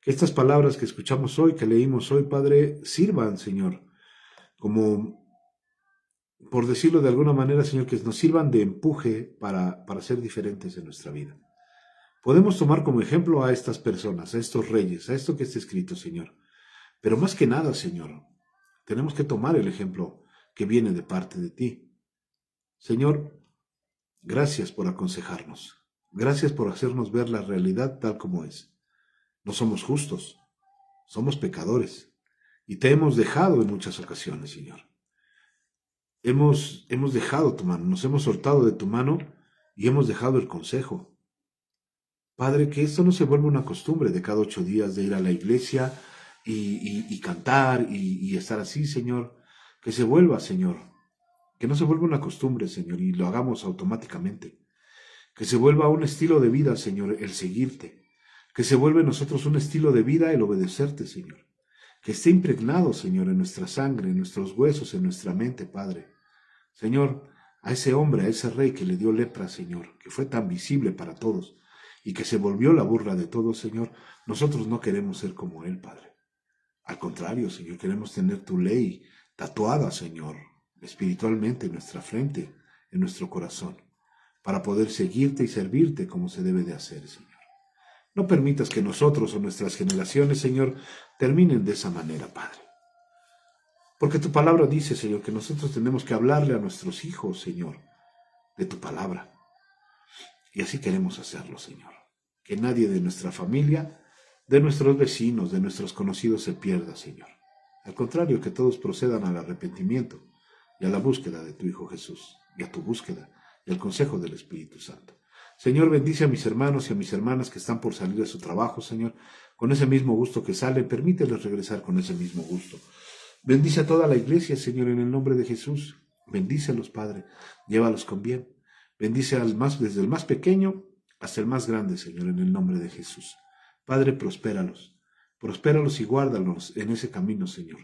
Que estas palabras que escuchamos hoy, que leímos hoy, Padre, sirvan, Señor, como, por decirlo de alguna manera, Señor, que nos sirvan de empuje para ser diferentes en nuestra vida. Podemos tomar como ejemplo a estas personas, a estos reyes, a esto que está escrito, Señor. Pero más que nada, Señor, tenemos que tomar el ejemplo que viene de parte de ti. Señor, gracias por aconsejarnos. Gracias por hacernos ver la realidad tal como es. No somos justos, somos pecadores. Y te hemos dejado en muchas ocasiones, Señor. Hemos dejado tu mano, nos hemos soltado de tu mano y hemos dejado el consejo. Padre, que esto no se vuelva una costumbre de cada 8 días de ir a la iglesia y cantar y estar así, Señor. Que se vuelva, Señor. Que no se vuelva una costumbre, Señor, y lo hagamos automáticamente. Que se vuelva un estilo de vida, Señor, el seguirte. Que se vuelva en nosotros un estilo de vida el obedecerte, Señor. Que esté impregnado, Señor, en nuestra sangre, en nuestros huesos, en nuestra mente, Padre. Señor, a ese hombre, a ese rey que le dio lepra, Señor, que fue tan visible para todos y que se volvió la burla de todos, Señor, nosotros no queremos ser como él, Padre. Al contrario, Señor, queremos tener tu ley tatuada, Señor, espiritualmente en nuestra frente, en nuestro corazón, para poder seguirte y servirte como se debe de hacer, Señor. No permitas que nosotros o nuestras generaciones, Señor, terminen de esa manera, Padre. Porque tu palabra dice, Señor, que nosotros tenemos que hablarle a nuestros hijos, Señor, de tu palabra. Y así queremos hacerlo, Señor. Que nadie de nuestra familia, de nuestros vecinos, de nuestros conocidos se pierda, Señor. Al contrario, que todos procedan al arrepentimiento y a la búsqueda de tu Hijo Jesús, y a tu búsqueda y al consejo del Espíritu Santo. Señor, bendice a mis hermanos y a mis hermanas que están por salir de su trabajo, Señor, con ese mismo gusto que salen, permíteles regresar con ese mismo gusto. Bendice a toda la iglesia, Señor, en el nombre de Jesús. Bendícelos, Padre, llévalos con bien. Bendice desde el más pequeño hasta el más grande, Señor, en el nombre de Jesús. Padre, prospéralos y guárdalos en ese camino, Señor,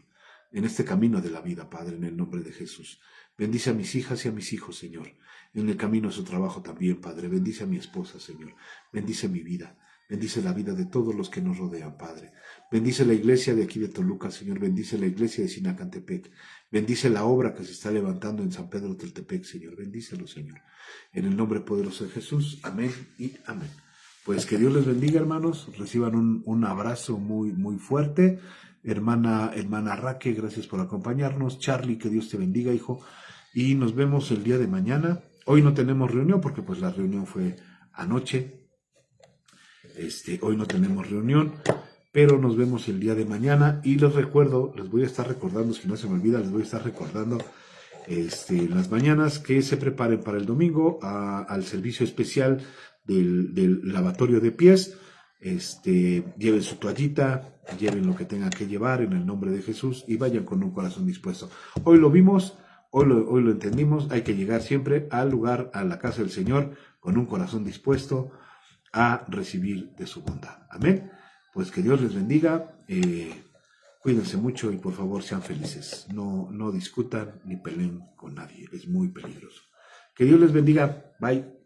en este camino de la vida, Padre, en el nombre de Jesús. Bendice a mis hijas y a mis hijos, Señor, en el camino de su trabajo también, Padre. Bendice a mi esposa, Señor. Bendice mi vida. Bendice la vida de todos los que nos rodean, Padre. Bendice la iglesia de aquí de Toluca, Señor. Bendice la iglesia de Sinacantepec. Bendice la obra que se está levantando en San Pedro Teltepec, Señor. Bendícelo, Señor. En el nombre poderoso de Jesús. Amén y amén. Pues que Dios les bendiga, hermanos. Reciban un abrazo muy, muy fuerte. Hermana Raque, gracias por acompañarnos. Charlie, que Dios te bendiga, hijo. Y nos vemos el día de mañana. Hoy no tenemos reunión porque pues la reunión fue anoche. Hoy no tenemos reunión, pero nos vemos el día de mañana. Y les voy a estar recordando, si no se me olvida, les voy a estar recordando en las mañanas que se preparen para el domingo al servicio especial del lavatorio de pies. Lleven su toallita, lleven lo que tengan que llevar en el nombre de Jesús y vayan con un corazón dispuesto. Hoy lo vimos, hoy lo entendimos. Hay que llegar siempre al lugar, a la casa del Señor, con un corazón dispuesto a recibir de su bondad. Amén. Pues que Dios les bendiga. Cuídense mucho y por favor sean felices. No discutan ni peleen con nadie. Es muy peligroso. Que Dios les bendiga. Bye.